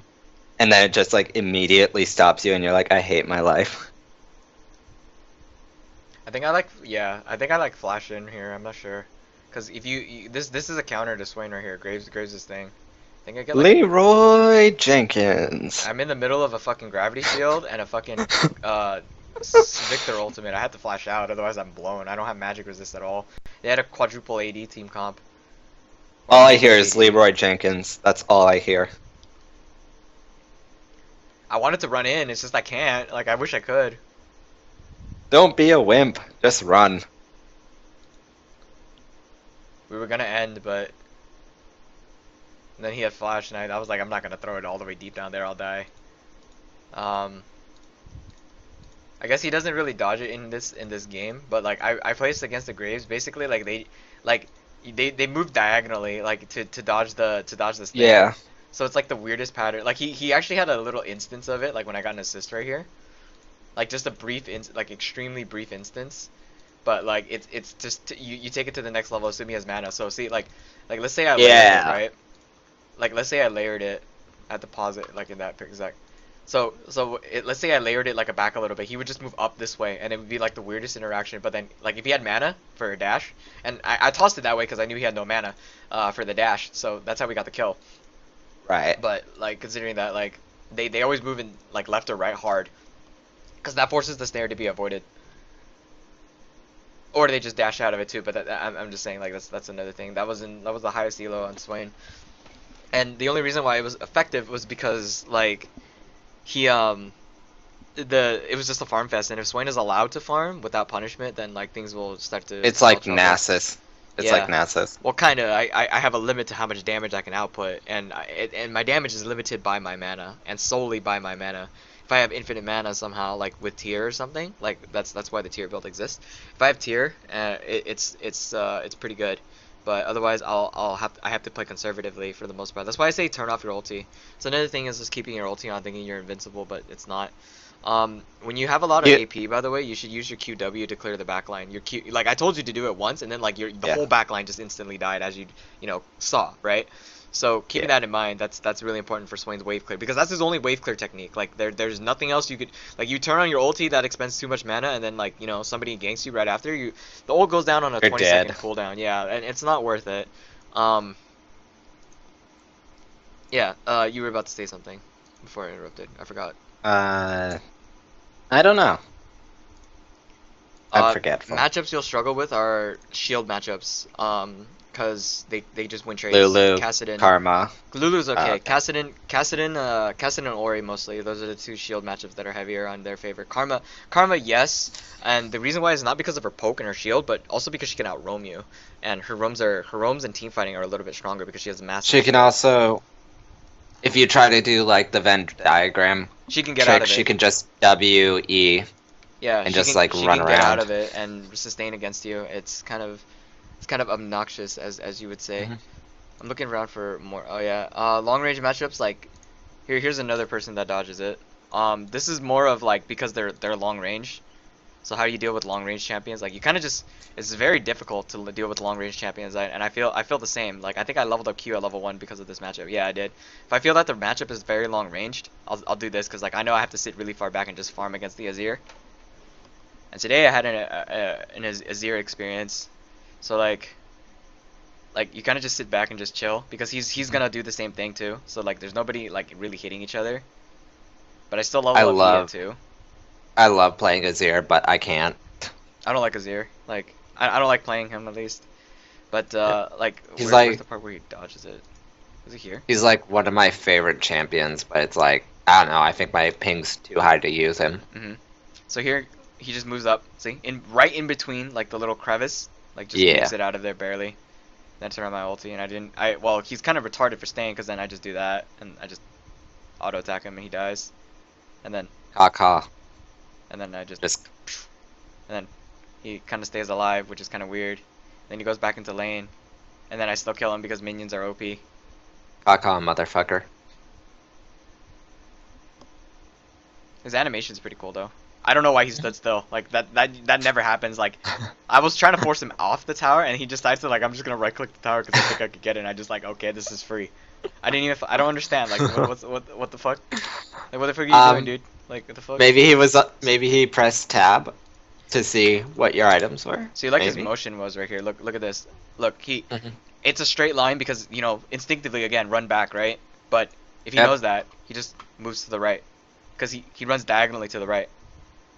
B: And then it just like immediately stops you and you're like, I hate my life.
A: I think I like Flash in here. I'm not sure. Because if this is a counter to Swain right here. Graves' thing. I think I get like
B: Leroy Jenkins.
A: I'm in the middle of a fucking gravity shield and a fucking uh Victor ultimate. I had to flash out, otherwise I'm blown. I don't have magic resist at all. They had a quadruple AD team comp or
B: All I
A: mid
B: hear is
A: AD.
B: Leroy Jenkins. That's all I hear.
A: I wanted to run in, it's just I can't. Like I wish I could.
B: Don't be a wimp. Just run.
A: We were gonna end, but then he had flash, and I was like, I'm not gonna throw it all the way deep down there. I'll die. Um, I guess he doesn't really dodge it in this game, but like I placed against the Graves. Basically, like they move diagonally like to dodge the snare.
B: Yeah.
A: So it's like the weirdest pattern. Like he actually had a little instance of it, like when I got an assist right here. Like just a brief like extremely brief instance. But like it's just you take it to the next level, assuming he has mana. So see like let's say I layered it,
B: Yeah.
A: right? Like let's say I layered it at the pause it like in that exact Let's say I layered it like a back a little bit. He would just move up this way, and it would be like the weirdest interaction. But then, like if he had mana for a dash, and I tossed it that way because I knew he had no mana for the dash, so that's how we got the kill.
B: Right.
A: But like considering that like they always move in like left or right hard, because that forces the snare to be avoided, or they just dash out of it too. But I'm just saying like that's another thing. That was the highest elo on Swain, and the only reason why it was effective was because like he it was just a farm fest, and if Swain is allowed to farm without punishment, then like things will start to
B: It's
A: spell
B: like
A: trouble.
B: Nasus. It's like
A: Yeah.
B: Nasus.
A: Well, kind of. I have a limit to how much damage I can output, and and my damage is limited by my mana, and solely by my mana. If I have infinite mana somehow, like with tier or something, like that's why the tier build exists. If I have tier, it's pretty good. But otherwise, I have to play conservatively for the most part. That's why I say turn off your ulti. So another thing is just keeping your ulti on, thinking you're invincible, but it's not. When you have a lot of
B: You,
A: AP, by the way, you should use your QW to clear the backline. Your Q, like I told you to do it once, and then like the
B: yeah,
A: whole backline just instantly died, as you know saw, right? So keeping
B: yeah.
A: that in mind, that's really important for Swain's wave clear, because that's his only wave clear technique. Like there's nothing else you could, like you turn on your ulti that expends too much mana, and then like somebody ganks you right after you, the ult goes down on a
B: You're
A: 20-second
B: dead.
A: cooldown. Yeah, and it's not worth it. Um, yeah. You were about to say something before I interrupted. I forgot.
B: Uh, I don't know. I'm
A: Uh,
B: forgetful.
A: Matchups you'll struggle with are shield matchups. Cause they just win trades.
B: Lulu,
A: Kassadin,
B: Karma.
A: Lulu's okay.
B: Okay.
A: Kassadin and Ori mostly. Those are the two shield matchups that are heavier on their favor. Karma, yes. And the reason why is not because of her poke and her shield, but also because she can out roam you. And her roams and team fighting are a little bit stronger because she has
B: She
A: masteries
B: can
A: too.
B: also, if you try to do like the Venn diagram
A: She can get out
B: trick,
A: of
B: she
A: it.
B: can just W E
A: Yeah,
B: and just like
A: she
B: run
A: can get out
B: around.
A: of it and sustain against you. It's kind of obnoxious, as you would say.
B: Hmm.
A: I'm looking around for more. Oh yeah, long range matchups like here's another person that dodges it. This is more of like because they're long range. So how do you deal with long range champions? Like you kind of just it's very difficult to deal with long range champions. And I feel the same. Like I think I leveled up Q at level 1 because of this matchup. Yeah, I did. If I feel that the matchup is very long ranged, I'll do this because like I know I have to sit really far back and just farm against the Azir. And today I had an Azir experience. So like you kind of just sit back and just chill because he's gonna do the same thing too. So like there's nobody like really hitting each other. But I still
B: I
A: level up Ia
B: love,
A: too.
B: I love playing Azir, but I can't.
A: I don't like Azir. Like I don't like playing him at least. But like
B: He's
A: where's
B: like,
A: the part where he dodges it? Is it here?
B: he's like one of my favorite champions, but it's like, I don't know, I think my ping's too high to use him.
A: So here he just moves up. See, in right in between like the little crevice, like just
B: Yeah.
A: makes it out of there barely. Then turn on my ulti and I didn't. Well he's kind of retarded for staying because then I just do that and I just auto attack him and he dies. And then
B: Kaka.
A: I just
B: Just,
A: and then he kind of stays alive, which is kind of weird. Then he goes back into lane, and then I still kill him because minions are OP.
B: Kaka, motherfucker.
A: His animation's pretty cool though. I don't know why he stood still. Like that never happens. Like I was trying to force him off the tower, and he decides to like I'm just gonna right click the tower because I think I could get it. And I just like okay, this is free. I didn't even. I don't understand. Like what the fuck? Like what the fuck are you doing,
B: Um,
A: dude? Like what the fuck?
B: maybe he was, maybe he pressed tab to see what your items were.
A: See, like his
B: Maybe.
A: motion was right here. Look at this. Look,
B: Hmm.
A: it's a straight line because instinctively again run back, right? But if he
B: Yep.
A: knows that, he just moves to the right because he runs diagonally to the right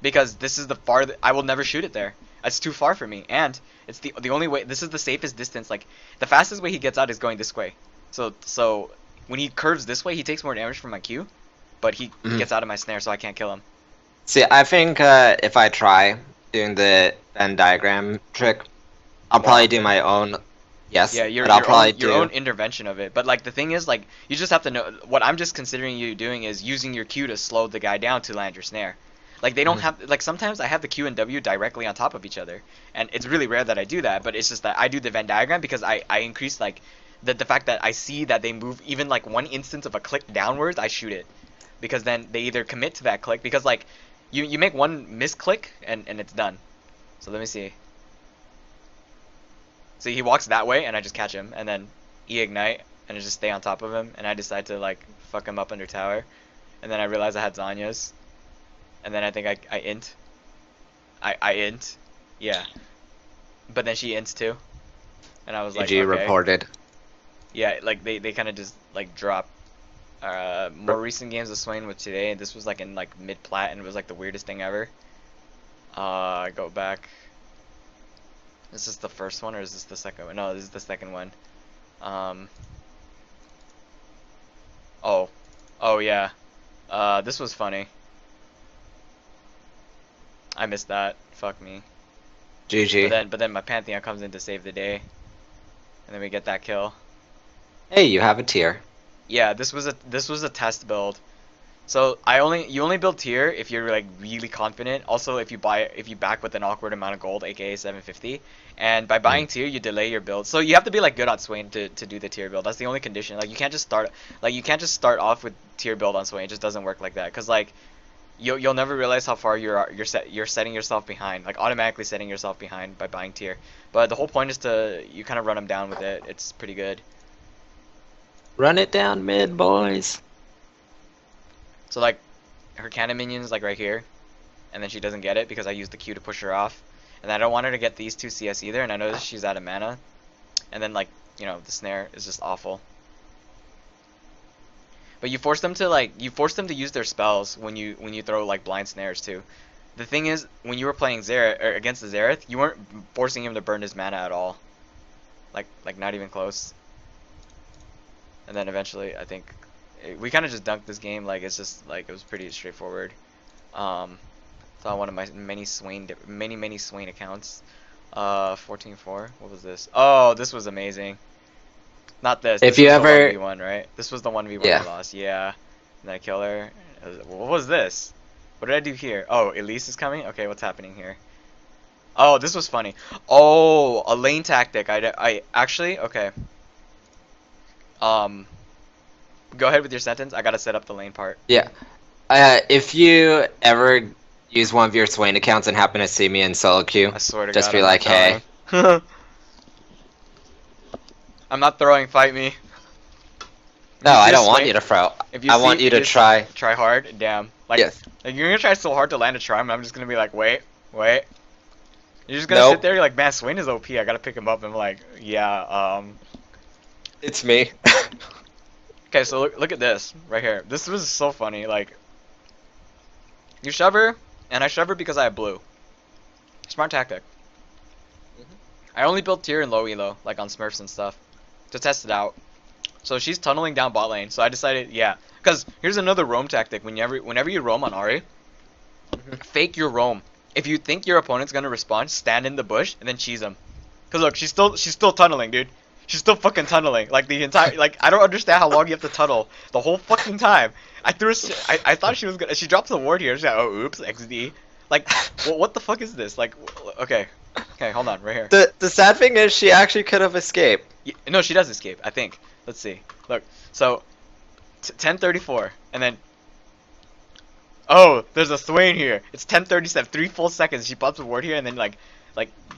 A: because this is the I will never shoot it there. It's too far for me, and it's the only way. This is the safest distance. Like the fastest way he gets out is going this way. So when he curves this way, he takes more damage from my Q, but he
B: Hmm.
A: gets out of my snare, so I can't kill him.
B: See, I think if I try doing the Venn diagram trick, I'll
A: You
B: probably
A: won't.
B: do my own. Yes,
A: Yeah,
B: but I'll probably
A: your own
B: do.
A: intervention of it. But like the thing is, like you just have to know what I'm just considering you doing is using your Q to slow the guy down to land your snare. Like they don't
B: Mhm.
A: have like sometimes I have the Q and W directly on top of each other, and it's really rare that I do that. But it's just that I do the Venn diagram because I increase like the fact that I see that they move even like one instance of a click downwards, I shoot it because then they either commit to that click because like you make one misclick and it's done. So let me see. See, he walks that way, and I just catch him, and then E ignite, and I just stay on top of him, and I decide to like fuck him up under tower. and then I realized I had Zanya's, and then I think I int. I int. Yeah. But then she ints too. And I was like,
B: GG
A: okay.
B: reported.
A: Yeah, like they kind of just like drop more recent games of Swain with today, and this was like in like mid plat, and it was like the weirdest thing ever. I go back. Is this the first one or is this the second one? No, this is the second one. Um. Oh. Oh yeah. This was funny. I missed that. Fuck me.
B: GG.
A: But then my Pantheon comes in to save the day, and then we get that kill.
B: Hey, you have a tier.
A: Yeah, this was a test build. So you only build tier if you're like really confident. Also, if you back with an awkward amount of gold, aka 750, and by buying tier you delay your build. So you have to be like good on Swain to do the tier build. That's the only condition. Like you can't just start off with tier build on Swain. It just doesn't work like that. Cause like you'll never realize how far you're setting yourself behind. Like automatically setting yourself behind by buying tier. But the whole point is to you kind of run them down with it. It's pretty good.
B: Run it down mid, boys.
A: So like her cannon minions like right here, and then she doesn't get it because I used the Q to push her off, and I don't want her to get these two CS either, and I notice she's out of mana, and then like the snare is just awful. But you force them to use their spells when you throw like blind snares too. The thing is, when you were playing Xerath or against the Xerath, you weren't forcing him to burn his mana at all, like not even close. And then eventually, I think we kind of just dunked this game. Like it's just like it was pretty straightforward. So on one of my many Swain accounts. 14-4. What was this? Oh, this was amazing. Not this.
B: If
A: This
B: you
A: was
B: ever,
A: the 1v1, right? This was the 1v1
B: yeah.
A: I lost. Yeah. And then I kill her. What was this? What did I do here? Oh, Elise is coming? Okay, what's happening here? Oh, this was funny. Oh, a lane tactic. I actually, okay. Um, Go ahead with your sentence. I gotta set up the lane part.
B: Yeah. If you ever use one of your Swain accounts and happen to see me in solo queue,
A: I swear to
B: just
A: God,
B: be
A: I'm
B: like,
A: not
B: hey.
A: throwing. I'm not throwing. Fight me.
B: No, I don't want
A: Swain,
B: you to throw.
A: if you
B: I
A: see,
B: want you to try.
A: try hard. Damn.
B: Yes.
A: Like you're gonna try so hard to land a try, and I'm just gonna be like, wait. You're just gonna sit
B: Nope.
A: there. You're like, man, Swain is OP. I gotta pick him up. And I'm like, yeah.
B: It's me.
A: Okay, so look at this right here. This was so funny. Like, you shove her, and I shove her because I have blue. Smart tactic. I only built tier and low elo, like on Smurfs and stuff, to test it out. So she's tunneling down bot lane. So I decided, yeah, because here's another roam tactic. Whenever you roam on Ari, fake your roam. If you think your opponent's gonna respond, stand in the bush and then cheese him. Cause look, she's still tunneling, dude. She's still fucking tunneling. Like the entire, like I don't understand how long you have to tunnel the whole fucking time. I thought she was gonna. She drops the ward here. She's like, oh, oops, XD. Like, what the fuck is this? Like, okay, hold on, right here.
B: The sad thing is she actually could have escaped.
A: No, she does escape, I think. Let's see. Look, so 10:34, and then oh, there's a Swain here. It's 10:37, 3 full seconds. She pops a ward here, and then like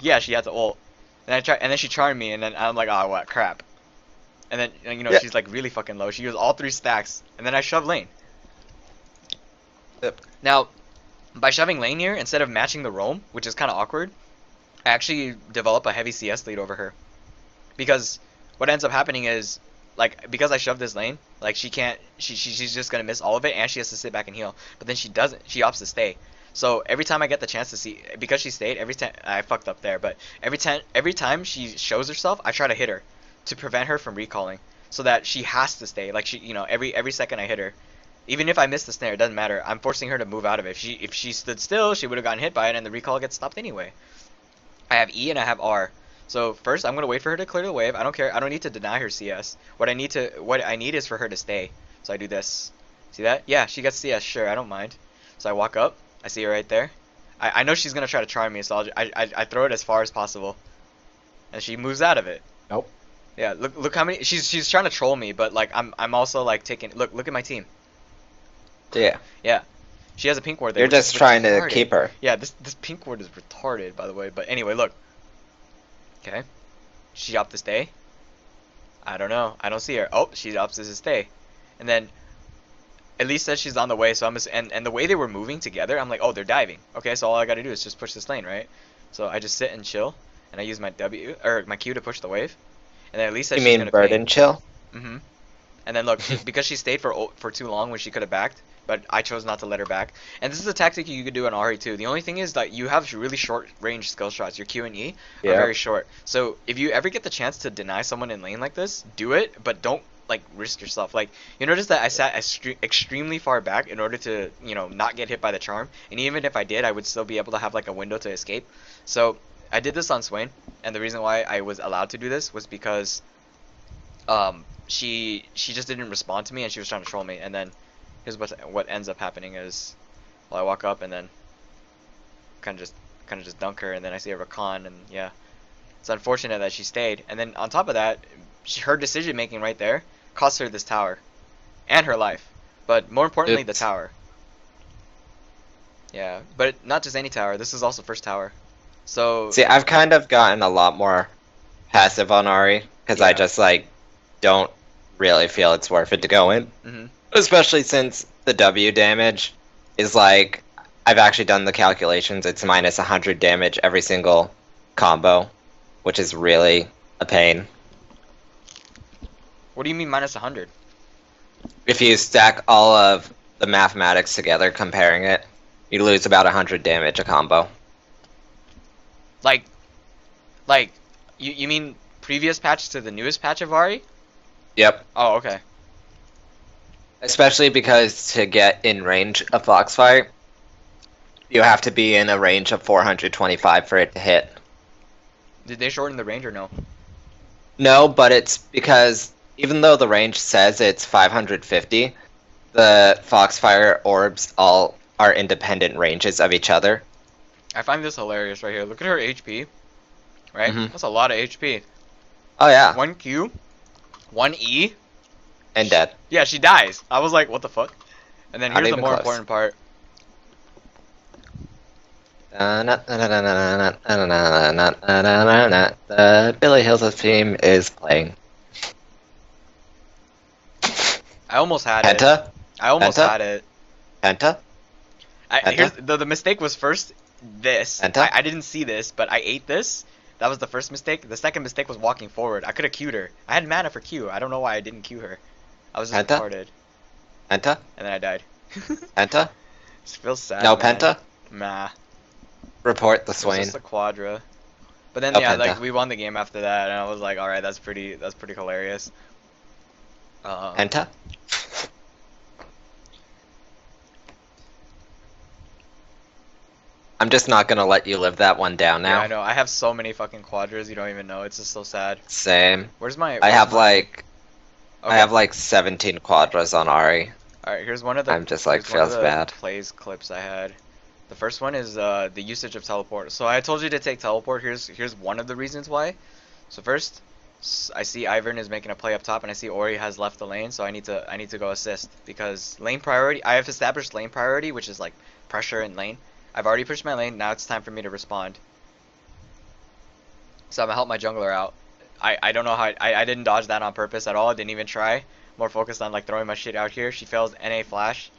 A: yeah, she had to ult. And then she charmed me, and then I'm like, oh, what crap. And then
B: Yeah.
A: she's like really fucking low. She used all 3 stacks, and then I shove lane.
B: Yep.
A: Now, by shoving lane here instead of matching the roam, which is kind of awkward, I actually develop a heavy CS lead over her. Because what ends up happening is, like, because I shoved this lane, like she's just gonna miss all of it, and she has to sit back and heal. But then she doesn't. She opts to stay. So every time I get the chance to see, because she stayed, every time I fucked up there, but every time she shows herself, I try to hit her to prevent her from recalling, so that she has to stay. Like every second I hit her, even if I miss the snare, it doesn't matter. I'm forcing her to move out of it. If she stood still, she would have gotten hit by it, and the recall gets stopped anyway. I have E and I have R. So first, I'm gonna wait for her to clear the wave. I don't care. I don't need to deny her CS. What I need is for her to stay. So I do this. See that? Yeah, she gets CS. Sure, I don't mind. So I walk up. I see her right there. I know she's gonna try to charm me, so I throw it as far as possible, and she moves out of it.
B: Nope.
A: Yeah, look how many. She's trying to troll me, but like I'm also like taking. Look at my team.
B: Yeah.
A: Yeah, she has a pink ward there.
B: You're just trying to keep her.
A: Yeah, this pink ward is retarded, by the way. But anyway, look. Okay, she opts to stay. I don't know. I don't see her. Oh, she opts to stay, and then at least says she's on the way. So and the way they were moving together, I'm like, oh, they're diving. Okay, so all I gotta do is just push this lane, right? So I just sit and chill, and I use my W or my Q to push the wave, and then at least says
B: You
A: she's
B: mean
A: gonna
B: bird
A: ping.
B: and chill?
A: Mm-hmm. And then look, because she stayed for too long when she could have backed, but I chose not to let her back. And this is a tactic you could do on Ari too. The only thing is that you have really short range skill shots. Your Q and E are very
B: Yep.
A: short. So if you ever get the chance to deny someone in lane like this, do it, but don't like risk yourself. Like you notice that I sat extremely far back in order to not get hit by the charm. And even if I did, I would still be able to have like a window to escape. So I did this on Swain, and the reason why I was allowed to do this was because she just didn't respond to me and she was trying to troll me. And then here's what ends up happening is, well, I walk up and then kind of just dunk her, and then I see a Rakan, and yeah, it's unfortunate that she stayed. And then on top of that, her decision making right there cost her this tower and her life, but more importantly the
B: Oops.
A: tower. Yeah, but not just any tower. This is also first tower. So
B: See, I've kind of gotten a lot more passive on Ari because I
A: yeah.
B: just like don't really feel it's worth it to go in,
A: Hmm.
B: especially since the W damage is like I've actually done the calculations. It's minus 100 damage every single combo, which is really a pain.
A: What do you mean minus 100?
B: If you stack all of the mathematics together, comparing it, you lose about 100 damage a combo.
A: Like like you mean previous patch to the newest patch of Ari?
B: Yep.
A: Oh, okay.
B: Especially because to get in range of Foxfire, you have to be in a range of 425 for it to hit.
A: Did they shorten the range or no?
B: No, but it's because even though the range says it's 550, the Foxfire orbs all are independent ranges of each other.
A: I find this hilarious right here. Look at her HP, right?
B: Hmm.
A: That's a lot of HP.
B: Oh yeah,
A: One Q, one E.
B: and dead.
A: Yeah, she dies. I was like, what the fuck? And then
B: Not
A: here's the
B: even
A: more
B: close.
A: important part.
B: The Billy Hills theme is playing.
A: I almost had it.
B: Penta?
A: I almost
B: Penta?
A: had it.
B: Penta?
A: Here's
B: Penta?
A: the mistake was first this.
B: Penta?
A: I didn't see this, but I ate this. That was the first mistake. The second mistake was walking forward. I could have queued her. I had mana for Q. I don't know why I didn't queue her. I was just
B: Penta?
A: retarded.
B: Penta?
A: And then I died.
B: Penta?
A: Just feels sad.
B: No
A: man.
B: Penta?
A: Nah.
B: Report the
A: It was
B: Swain.
A: just a quadra. But then
B: No
A: yeah,
B: Penta.
A: like we won the game after that, and I was like, all right, that's pretty hilarious.
B: Penta? I'm just not gonna let you live that one down
A: Yeah,
B: now.
A: I know. I have so many fucking quadras, you don't even know. It's just so sad.
B: Same.
A: Where's my?
B: I
A: where's
B: have
A: my-
B: like
A: Okay.
B: I have like 17 quadras on Ari.
A: All right, here's one of the.
B: I'm just like
A: here's one of
B: feels
A: the
B: bad.
A: plays clips I had. The first one is the usage of teleport. So I told you to take teleport. Here's one of the reasons why. So first, I see Ivern is making a play up top, and I see Ori has left the lane. So I need to go assist because lane priority. I have established lane priority, which is like pressure and lane. I've already pushed my lane. Now it's time for me to respond. So I'm gonna help my jungler out. I don't know how I didn't dodge that on purpose at all. I didn't even try. More focused on like throwing my shit out here. She fails NA flash,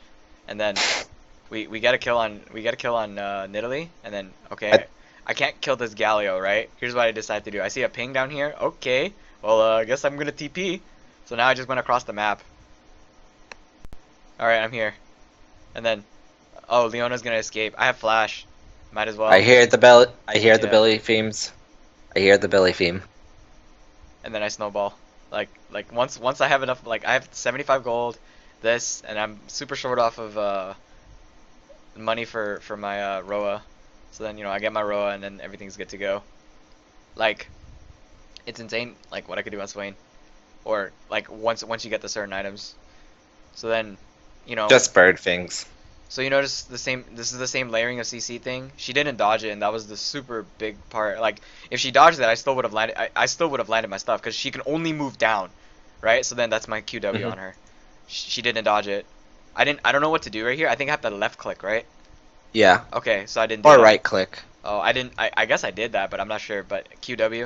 A: and then we get a kill on Nidalee, and then okay, I can't kill this Galio, right? Here's what I decide to do. I see a ping down here. Okay, well I guess I'm gonna TP. So now I just went across the map. All right, I'm here, and then oh, Leona's gonna escape. I have flash. Might as well.
B: I hear the bell. I hear the
A: Yeah.
B: Billy themes. I hear the Billy theme.
A: And then I snowball. Like once I have enough, like I have 75 gold, this, and I'm super short off of money for my Roa. So then I get my Roa, and then everything's good to go. Like it's insane, like what I could do on Swain, or like once you get the certain items. So then
B: Just bird things.
A: So you notice the same. This is the same layering of CC thing. She didn't dodge it, and that was the super big part. Like if she dodged it, I still would have landed. I still would have landed my stuff because she can only move down, right? So then that's my QW
B: Mhm.
A: on her. She didn't dodge it. I didn't. I don't know what to do right here. I think I have to left click, right?
B: Yeah.
A: Okay, so I didn't do
B: Or
A: that.
B: right click.
A: Oh, I didn't. I guess I did that, but I'm not sure. But QW,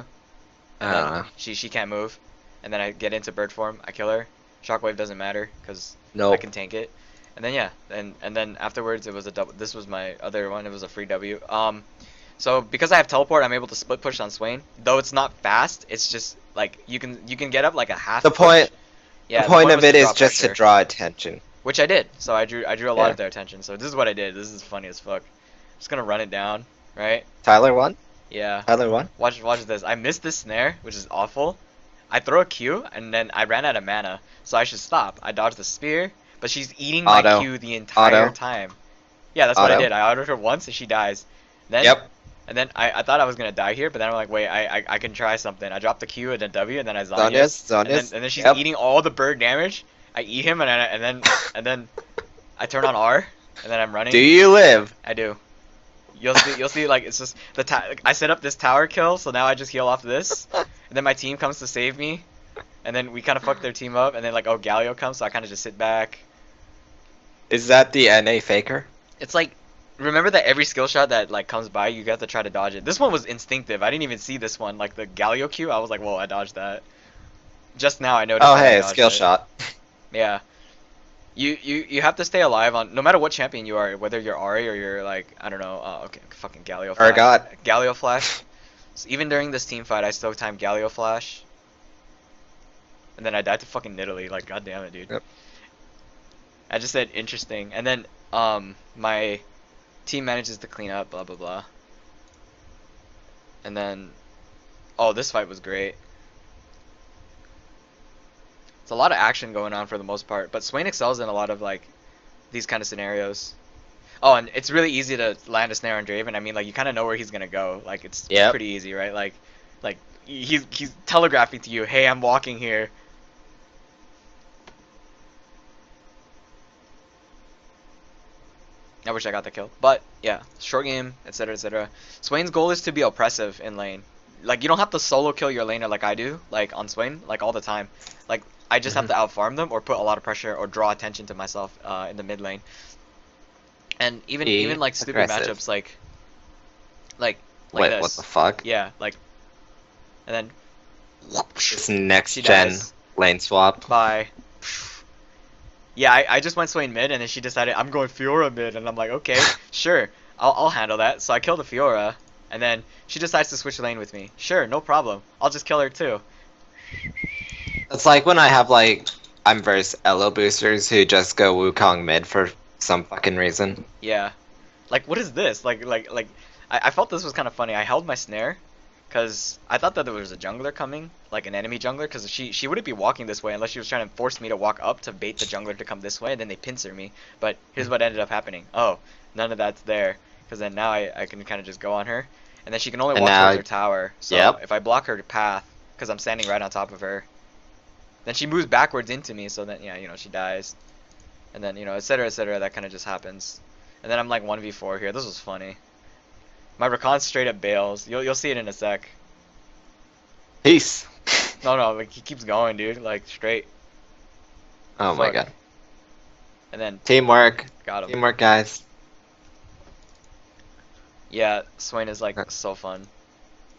B: I
A: and
B: don't
A: then
B: know.
A: she can't move, and then I get into bird form. I kill her. Shockwave doesn't matter because I
B: Nope.
A: can tank it. And then yeah, and then afterwards it was a double. This was my other one. It was a free W. So because I have teleport, I'm able to split push on Swain. Though it's not fast, it's just like you can get up like a half
B: The
A: push.
B: point the
A: Yeah, the
B: point
A: point
B: of
A: was to
B: it is
A: draw
B: just to
A: pressure,
B: draw attention.
A: which I did. So I drew a lot
B: Yeah.
A: of their attention. So this is what I did. This is funny as fuck. Just gonna run it down, right?
B: Tyler won?
A: Yeah.
B: Tyler won?
A: Watch this. I missed this snare, which is awful. I throw a Q and then I ran out of mana, so I should stop. I dodged the spear, but she's eating my
B: Auto.
A: Q the entire time. Yeah, that's what I
B: Auto.
A: did. I autoed her once and she dies. Then
B: Yep.
A: and then I thought I was gonna die here, but then I'm like, wait, I can try something. I dropped the Q and then W and then I Zhonya's.
B: Zhonya's.
A: And then she's
B: Yep.
A: eating all the bird damage. I eat him and then I turn on R and then I'm running.
B: Do you live?
A: I do. You'll see like it's just like, I set up this tower kill, so now I just heal off this. And then my team comes to save me. And then we kind of fuck their team up, and then like, oh, Galio comes, so I kind of just sit back.
B: Is that the NA faker?
A: It's like, remember that every skill shot that like comes by, you have to try to dodge it. This one was instinctive. I didn't even see this one, like the Galio Q. I was like, whoa, I dodged that. Just now I noticed.
B: Oh
A: that I
B: hey,
A: dodged
B: skill
A: it.
B: shot.
A: Yeah. You have to stay alive on no matter what champion you are, whether you're Ari or you're like I don't know. Okay, fucking Galio Flash.
B: Urgot.
A: Galio Flash. So even during this team fight, I still timed Galio Flash. And then I died to fucking Nidalee, like god damn it, dude.
B: Yep.
A: I just said interesting, and then my team manages to clean up, blah blah blah. And then, oh, this fight was great. It's a lot of action going on for the most part, but Swain excels in a lot of like these kind of scenarios. Oh, and it's really easy to land a snare on Draven. I mean, like you kind of know where he's gonna go. Like it's
B: Yep.
A: pretty easy, right? Like he's telegraphing to you, hey, I'm walking here. I wish I got the kill. But, yeah, short game, etc, etc. Swain's goal is to be oppressive in lane. Like, you don't have to solo kill your laner like I do, like, on Swain, like, all the time. Like, I just have to out-farm them or put a lot of pressure or draw attention to myself in the mid lane. And even like, stupid
B: aggressive.
A: matchups like
B: Wait,
A: this.
B: what the fuck?
A: Yeah, like, and then,
B: This next
A: she
B: gen
A: dies.
B: lane swap.
A: Bye. Yeah, I just went Swain mid, and then she decided I'm going Fiora mid, and I'm like, okay, sure, I'll handle that. So I kill the Fiora, and then she decides to switch lane with me. Sure, no problem. I'll just kill her too.
B: It's like when I have like I'm versus ELO boosters who just go Wukong mid for some fucking reason.
A: Yeah, like what is this? Like I felt this was kind of funny. I held my snare, cause I thought that there was a jungler coming, like an enemy jungler, cause she wouldn't be walking this way unless she was trying to force me to walk up to bait the jungler to come this way, and then they pincer me. But here's what ended up happening. Oh, none of that's there, cause then now I can kind of just go on her, and then she can only
B: And
A: walk
B: now-
A: towards her tower. So
B: Yep.
A: if I block her path, cause I'm standing right on top of her, then she moves backwards into me. So then yeah, you know, she dies, and then you know, etc. etc. That kind of just happens, and then I'm like 1v4 here. This was funny. My recon straight up bails. You'll see it in a sec.
B: Peace.
A: No, like he keeps going, dude. Like straight.
B: Oh my
A: Fuck.
B: god.
A: And then
B: Teamwork.
A: got him.
B: Teamwork, guys.
A: Yeah, Swain is like so fun.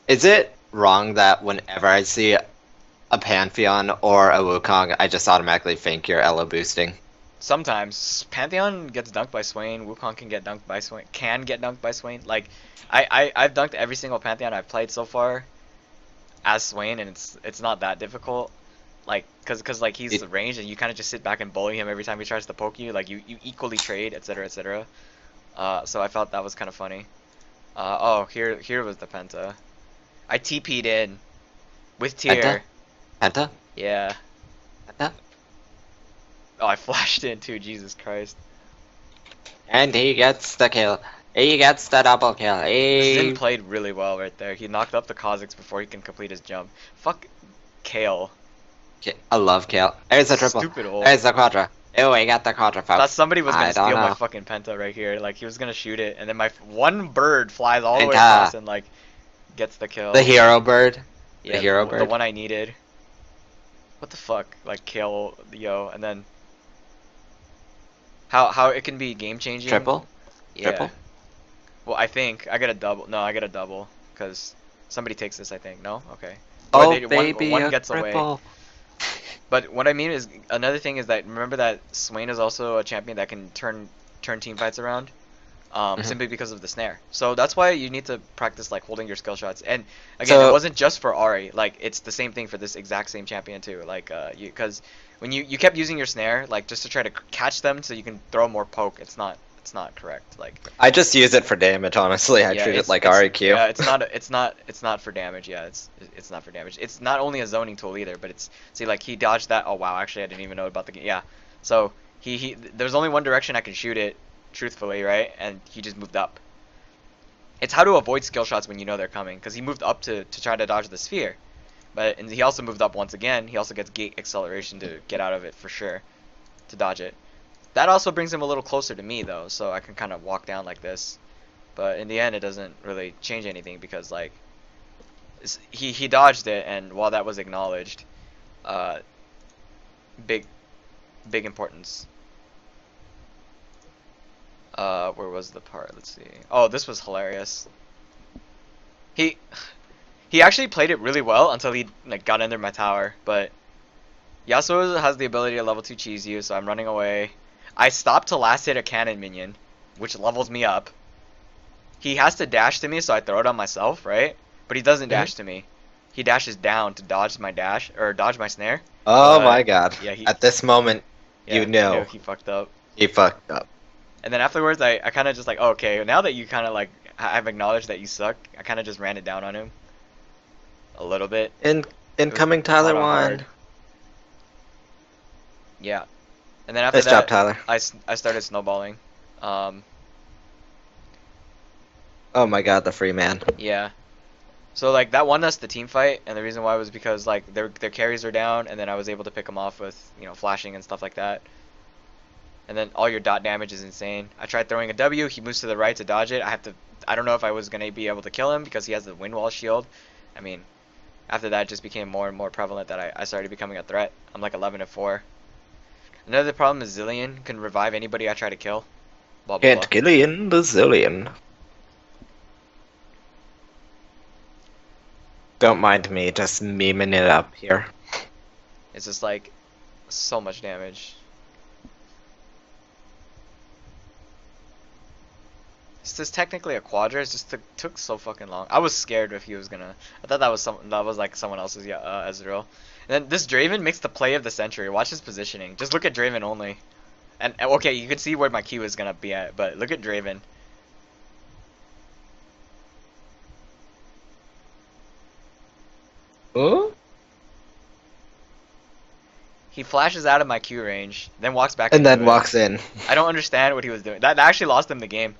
B: Is it wrong that whenever I see a Pantheon or a Wukong, I just automatically think you're ELO boosting?
A: Sometimes Pantheon gets dunked by Swain. Wukong can get dunked by Swain. Can get dunked by Swain. Like I've dunked every single Pantheon I've played so far as Swain, and it's not that difficult. Like cause like he's the range, and you kind of just sit back and bully him every time he tries to poke you. Like you equally trade, etc. etc. So I felt that was kind of funny. Oh, here was the Penta. I TP'd in with tier.
B: Penta? Penta?
A: Yeah.
B: Penta?
A: Oh, I flashed in too. Jesus Christ.
B: And he gets the kill. He gets the double kill.
A: Zin
B: He...
A: played really well right there. He knocked up the Kha'Zix before he can complete his jump. Fuck Kale.
B: I love kill. There's a triple.
A: Stupid ult.
B: There's the quadra. Oh, he got the quadra, folks.
A: Thought somebody was gonna
B: I don't
A: steal my
B: know.
A: fucking Penta right here. Like he was gonna shoot it, and then my one bird flies all the way
B: Penta.
A: across and like gets the kill.
B: The hero bird.
A: Yeah,
B: hero
A: the
B: bird.
A: one I needed. What the fuck? Like Kale, yo, and then how it can be game changing.
B: Triple?
A: Yeah.
B: Triple?
A: Well, I think I get a double. No, I get a double because somebody takes this. I think no. Okay. Or
B: Oh,
A: they-
B: baby,
A: one
B: a
A: gets away.
B: triple.
A: But what I mean is another thing is that remember that Swain is also a champion that can turn team fights around.
B: Mhm.
A: Simply because of the snare. So that's why you need to practice like holding your skill shots. And again, it
B: So
A: wasn't just for Ari. Like it's the same thing for this exact same champion too. Like because when you kept using your snare like just to try to catch them so you can throw more poke, it's not correct. Like
B: I just use it for damage, honestly. I
A: yeah,
B: treat it like
A: it's
B: REQ.
A: yeah, it's not for damage. Yeah, it's not for damage. It's not only a zoning tool either, but it's see like he dodged that. Oh wow, actually I didn't even know about the game. Yeah, so he there's only one direction I can shoot it truthfully, right? And he just moved up. It's how to avoid skill shots when you know they're coming, because he moved up to try to dodge the sphere, but and he also moved up once again. He also gets gate acceleration to get out of it for sure, to dodge it. That also brings him a little closer to me though, so I can kind of walk down like this. But in the end, it doesn't really change anything because like he dodged it, and while that was acknowledged, uh, big big importance. Where was the part? Let's see. Oh, this was hilarious. He he actually played it really well until he like got under my tower, but Yasuo has the ability to level 2 cheese you, so I'm running away. I stopped to last hit a cannon minion, which levels me up. He has to dash to me, so I throw it on myself, right? But he doesn't
B: Mhm.
A: dash to me. He dashes down to dodge my dash, or dodge my snare.
B: Oh my
A: But
B: god.
A: yeah, he
B: At this moment, you
A: yeah, I knew
B: know
A: he fucked up.
B: he fucked up.
A: And then afterwards, I kind of just like, oh, okay, now that you kind of like, I've acknowledged that you suck, I kind of just ran it down on him a little bit.
B: In
A: It was
B: incoming
A: caught
B: Tyler
A: on
B: one.
A: hard. Yeah. And then after
B: Nice job,
A: that,
B: Tyler.
A: I started snowballing. Um,
B: Oh my god, the free man.
A: yeah. So like that won us the team fight, and the reason why was because like their carries are down, and then I was able to pick them off with flashing and stuff like that. And then all your dot damage is insane. I tried throwing a W, he moves to the right to dodge it. I don't know if I was gonna be able to kill him because he has the wind wall shield. I mean, after that it just became more and more prevalent that I started becoming a threat. I'm like 11-4. Another problem is Zillion can revive anybody I try to kill. Blah blah blah.
B: Can't Gillian the Zillion. Don't mind me, just memeing it up here.
A: It's just like so much damage. This is technically a quadra. It just took so fucking long. I was scared if he was gonna. I thought that was like someone else's Ezreal. And then this Draven makes the play of the century. Watch his positioning. Just look at Draven only. And okay, you can see where my Q is gonna be at, but look at Draven.
B: Oh?
A: He flashes out of my Q range, then walks back
B: And
A: into
B: then
A: it.
B: walks in.
A: I don't understand what he was doing. That actually lost him the game.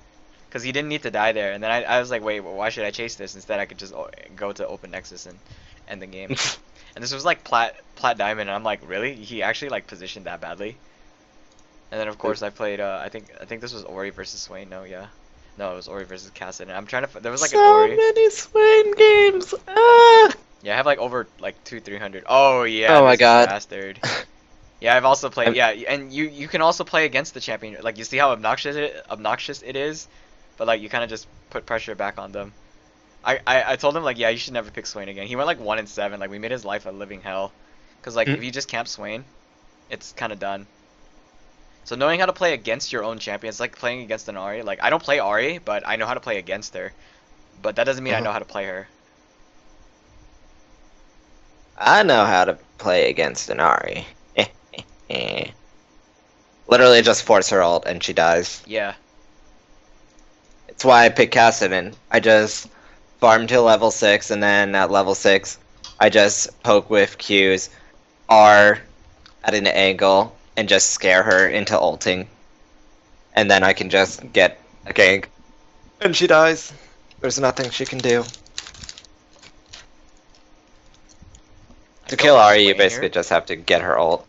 A: Because he didn't need to die there. And then I was like, wait, well, why should I chase this? Instead, I could just go to Open Nexus and end the game. And this was like Plat Diamond, and I'm like, really? He actually like positioned that badly? And then of course I played. I think this was Ori versus Swain. No, yeah, no, it was Ori versus Cassid. And I'm trying to. There was like an
B: So
A: Ori.
B: many Swain games. Ah!
A: Yeah, I have like over like 200-300. Oh yeah,
B: Oh my
A: this
B: god.
A: bastard. Yeah, I've also played.
B: I'm-
A: Yeah, and you can also play against the champion. Like you see how obnoxious it is, but like you kind of just put pressure back on them. I told him like, yeah, you should never pick Swain again. He went like 1-7. Like we made his life a living hell. Cause like if you just camp Swain, it's kind of done. So knowing how to play against your own champion, it's like playing against an Ahri. Like I don't play Ahri, but I know how to play against her. But that doesn't mean I know how to play her.
B: I know how to play against an Ari. Literally just force her ult and she dies.
A: Yeah.
B: It's why I pick Cassidy. I just farm till level 6 and then at level 6 I just poke with Qs R at an angle and just scare her into ulting. And then I can just get a gank. And she dies. There's nothing she can do.
A: I
B: To
A: don't
B: kill
A: like
B: Ari, you
A: Swain
B: basically
A: here.
B: just have to get her ult.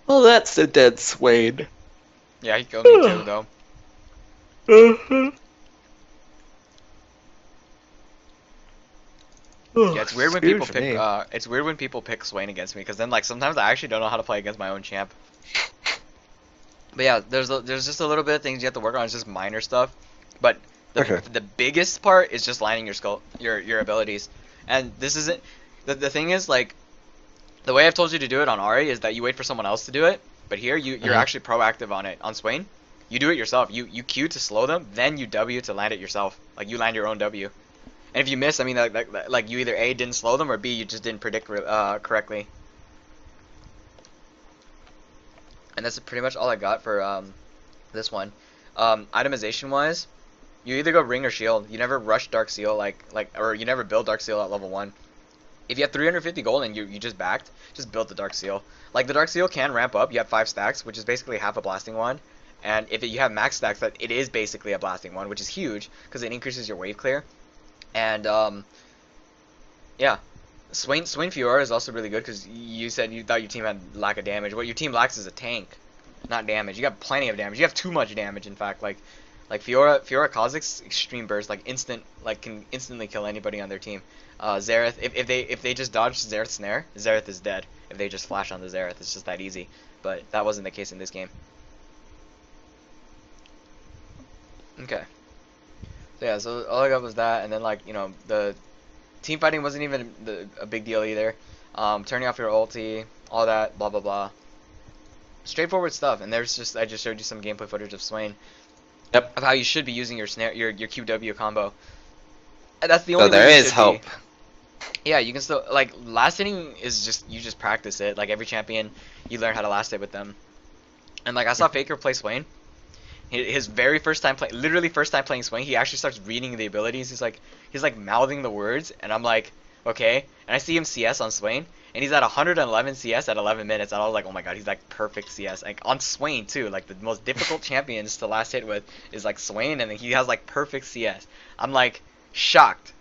B: Well, that's a dead Swain.
A: Yeah, he killed me too though. Yeah, it's weird when people
B: Excuse
A: pick.
B: me.
A: It's weird when people pick Swain against me, because then like sometimes I actually don't know how to play against my own champ. But yeah, there's just a little bit of things you have to work on. It's just minor stuff. But
C: Okay.
A: the biggest part is just lining your abilities. And this isn't the thing is like the way I've told you to do it on Ari is that you wait for someone else to do it, but here you're
B: Mhm.
A: actually proactive on it. On Swain, you do it yourself. You Q to slow them, then you W to land it yourself. Like you land your own W. And if you miss, I mean like you either A didn't slow them or B you just didn't predict correctly. And that's pretty much all I got for this one. Itemization wise, you either go ring or shield. You never rush Dark Seal or you never build Dark Seal at level 1. If you have 350 gold and you just backed, just build the Dark Seal. Like the Dark Seal can ramp up. You have 5 stacks, which is basically half a blasting wand. And if you have max stacks, that it is basically a blasting wand, which is huge because it increases your wave clear. And yeah, Swain Fiora is also really good because you said you thought your team had lack of damage. What your team lacks is a tank, not damage. You got plenty of damage. You have too much damage, in fact. Like Fiora Kha'Zix's extreme burst, like can instantly kill anybody on their team. Xerath, if they just dodge Xerath's snare, Xerath is dead. If they just flash on the Xerath, it's just that easy. But that wasn't the case in this game. Okay. So yeah, so all I got was that, and then like the team fighting wasn't even a big deal either. Turning off your ulti, all that, blah blah blah. Straightforward stuff. And I just showed you some gameplay footage of Swain
B: Yep.
A: of how you should be using your snare, your QW combo. And that's the
B: So
A: only way
B: there
A: you
B: is
A: should
B: hope.
A: be. Yeah, you can still like last hitting is just you just practice it. Like every champion, you learn how to last hit with them. And like I saw Faker play Swain. His very first time playing, literally first time playing Swain, he actually starts reading the abilities. He's like mouthing the words, and I'm like, okay. And I see him CS on Swain, and he's at 111 CS at 11 minutes, and I was like, oh my god, he's like perfect CS. Like on Swain too, like the most difficult champions to last hit with is like Swain, and then he has like perfect CS. I'm like shocked,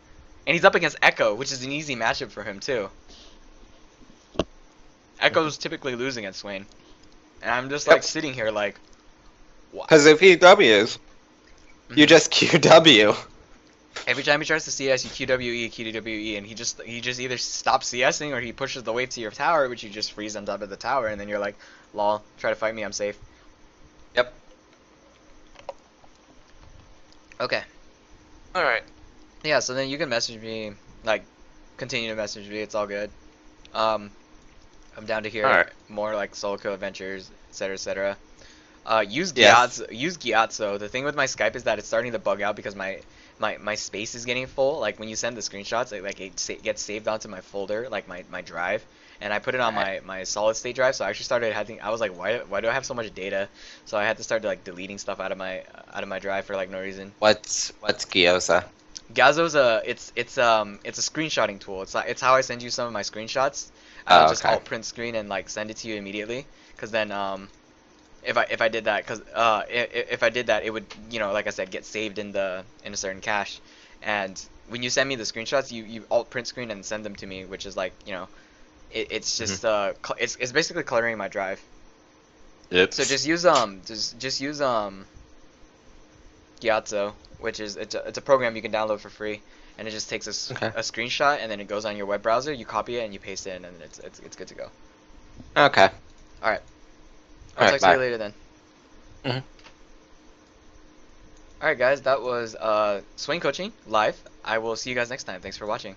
A: and he's up against Echo, which is an easy matchup for him too. Echo's typically losing at Swain, and I'm just like
B: Yep.
A: sitting here like, what?
B: Because if he W's, you just QW.
A: Every time he tries to CS, you QWE, and he just either stops CSing or he pushes the wave to your tower, which you just freeze on top of the tower, and then you're like, lol, try to fight me, I'm safe.
B: Yep.
A: Okay.
B: Alright.
A: Yeah, so then you can message me, like, continue to message me, it's all good. I'm down to hear
B: Alright.
A: more, like, solo kill adventures, etc., etc. Use
B: Yes.
A: Gyatso. Use Gyatso. The thing with my Skype is that it's starting to bug out because my space is getting full. Like when you send the screenshots, it gets saved onto my folder, like my drive, and I put it on my solid state drive. So I actually started having. I was like, why do I have so much data? So I had to start like deleting stuff out of my drive for like no reason.
B: What's Gyoza?
A: Gazo's it's a screenshotting tool. It's how I send you some of my screenshots.
B: Oh,
A: Just
B: okay.
A: alt print screen and like send it to you immediately. Cause then if I did that, if I did that, it would like I said get saved in a certain cache, and when you send me the screenshots, you alt print screen and send them to me, which is like it's just it's basically cluttering my drive.
C: It's
A: So just use Gyatso, which is it's a program you can download for free, and it just takes
B: Okay.
A: a screenshot and then it goes on your web browser. You copy it and you paste it in, and it's good to go.
B: Okay.
A: All right. I'll
B: Alright,
A: talk to you
B: bye.
A: later then.
B: Mhm.
A: Alright guys, that was Swain Coaching live. I will see you guys next time. Thanks for watching.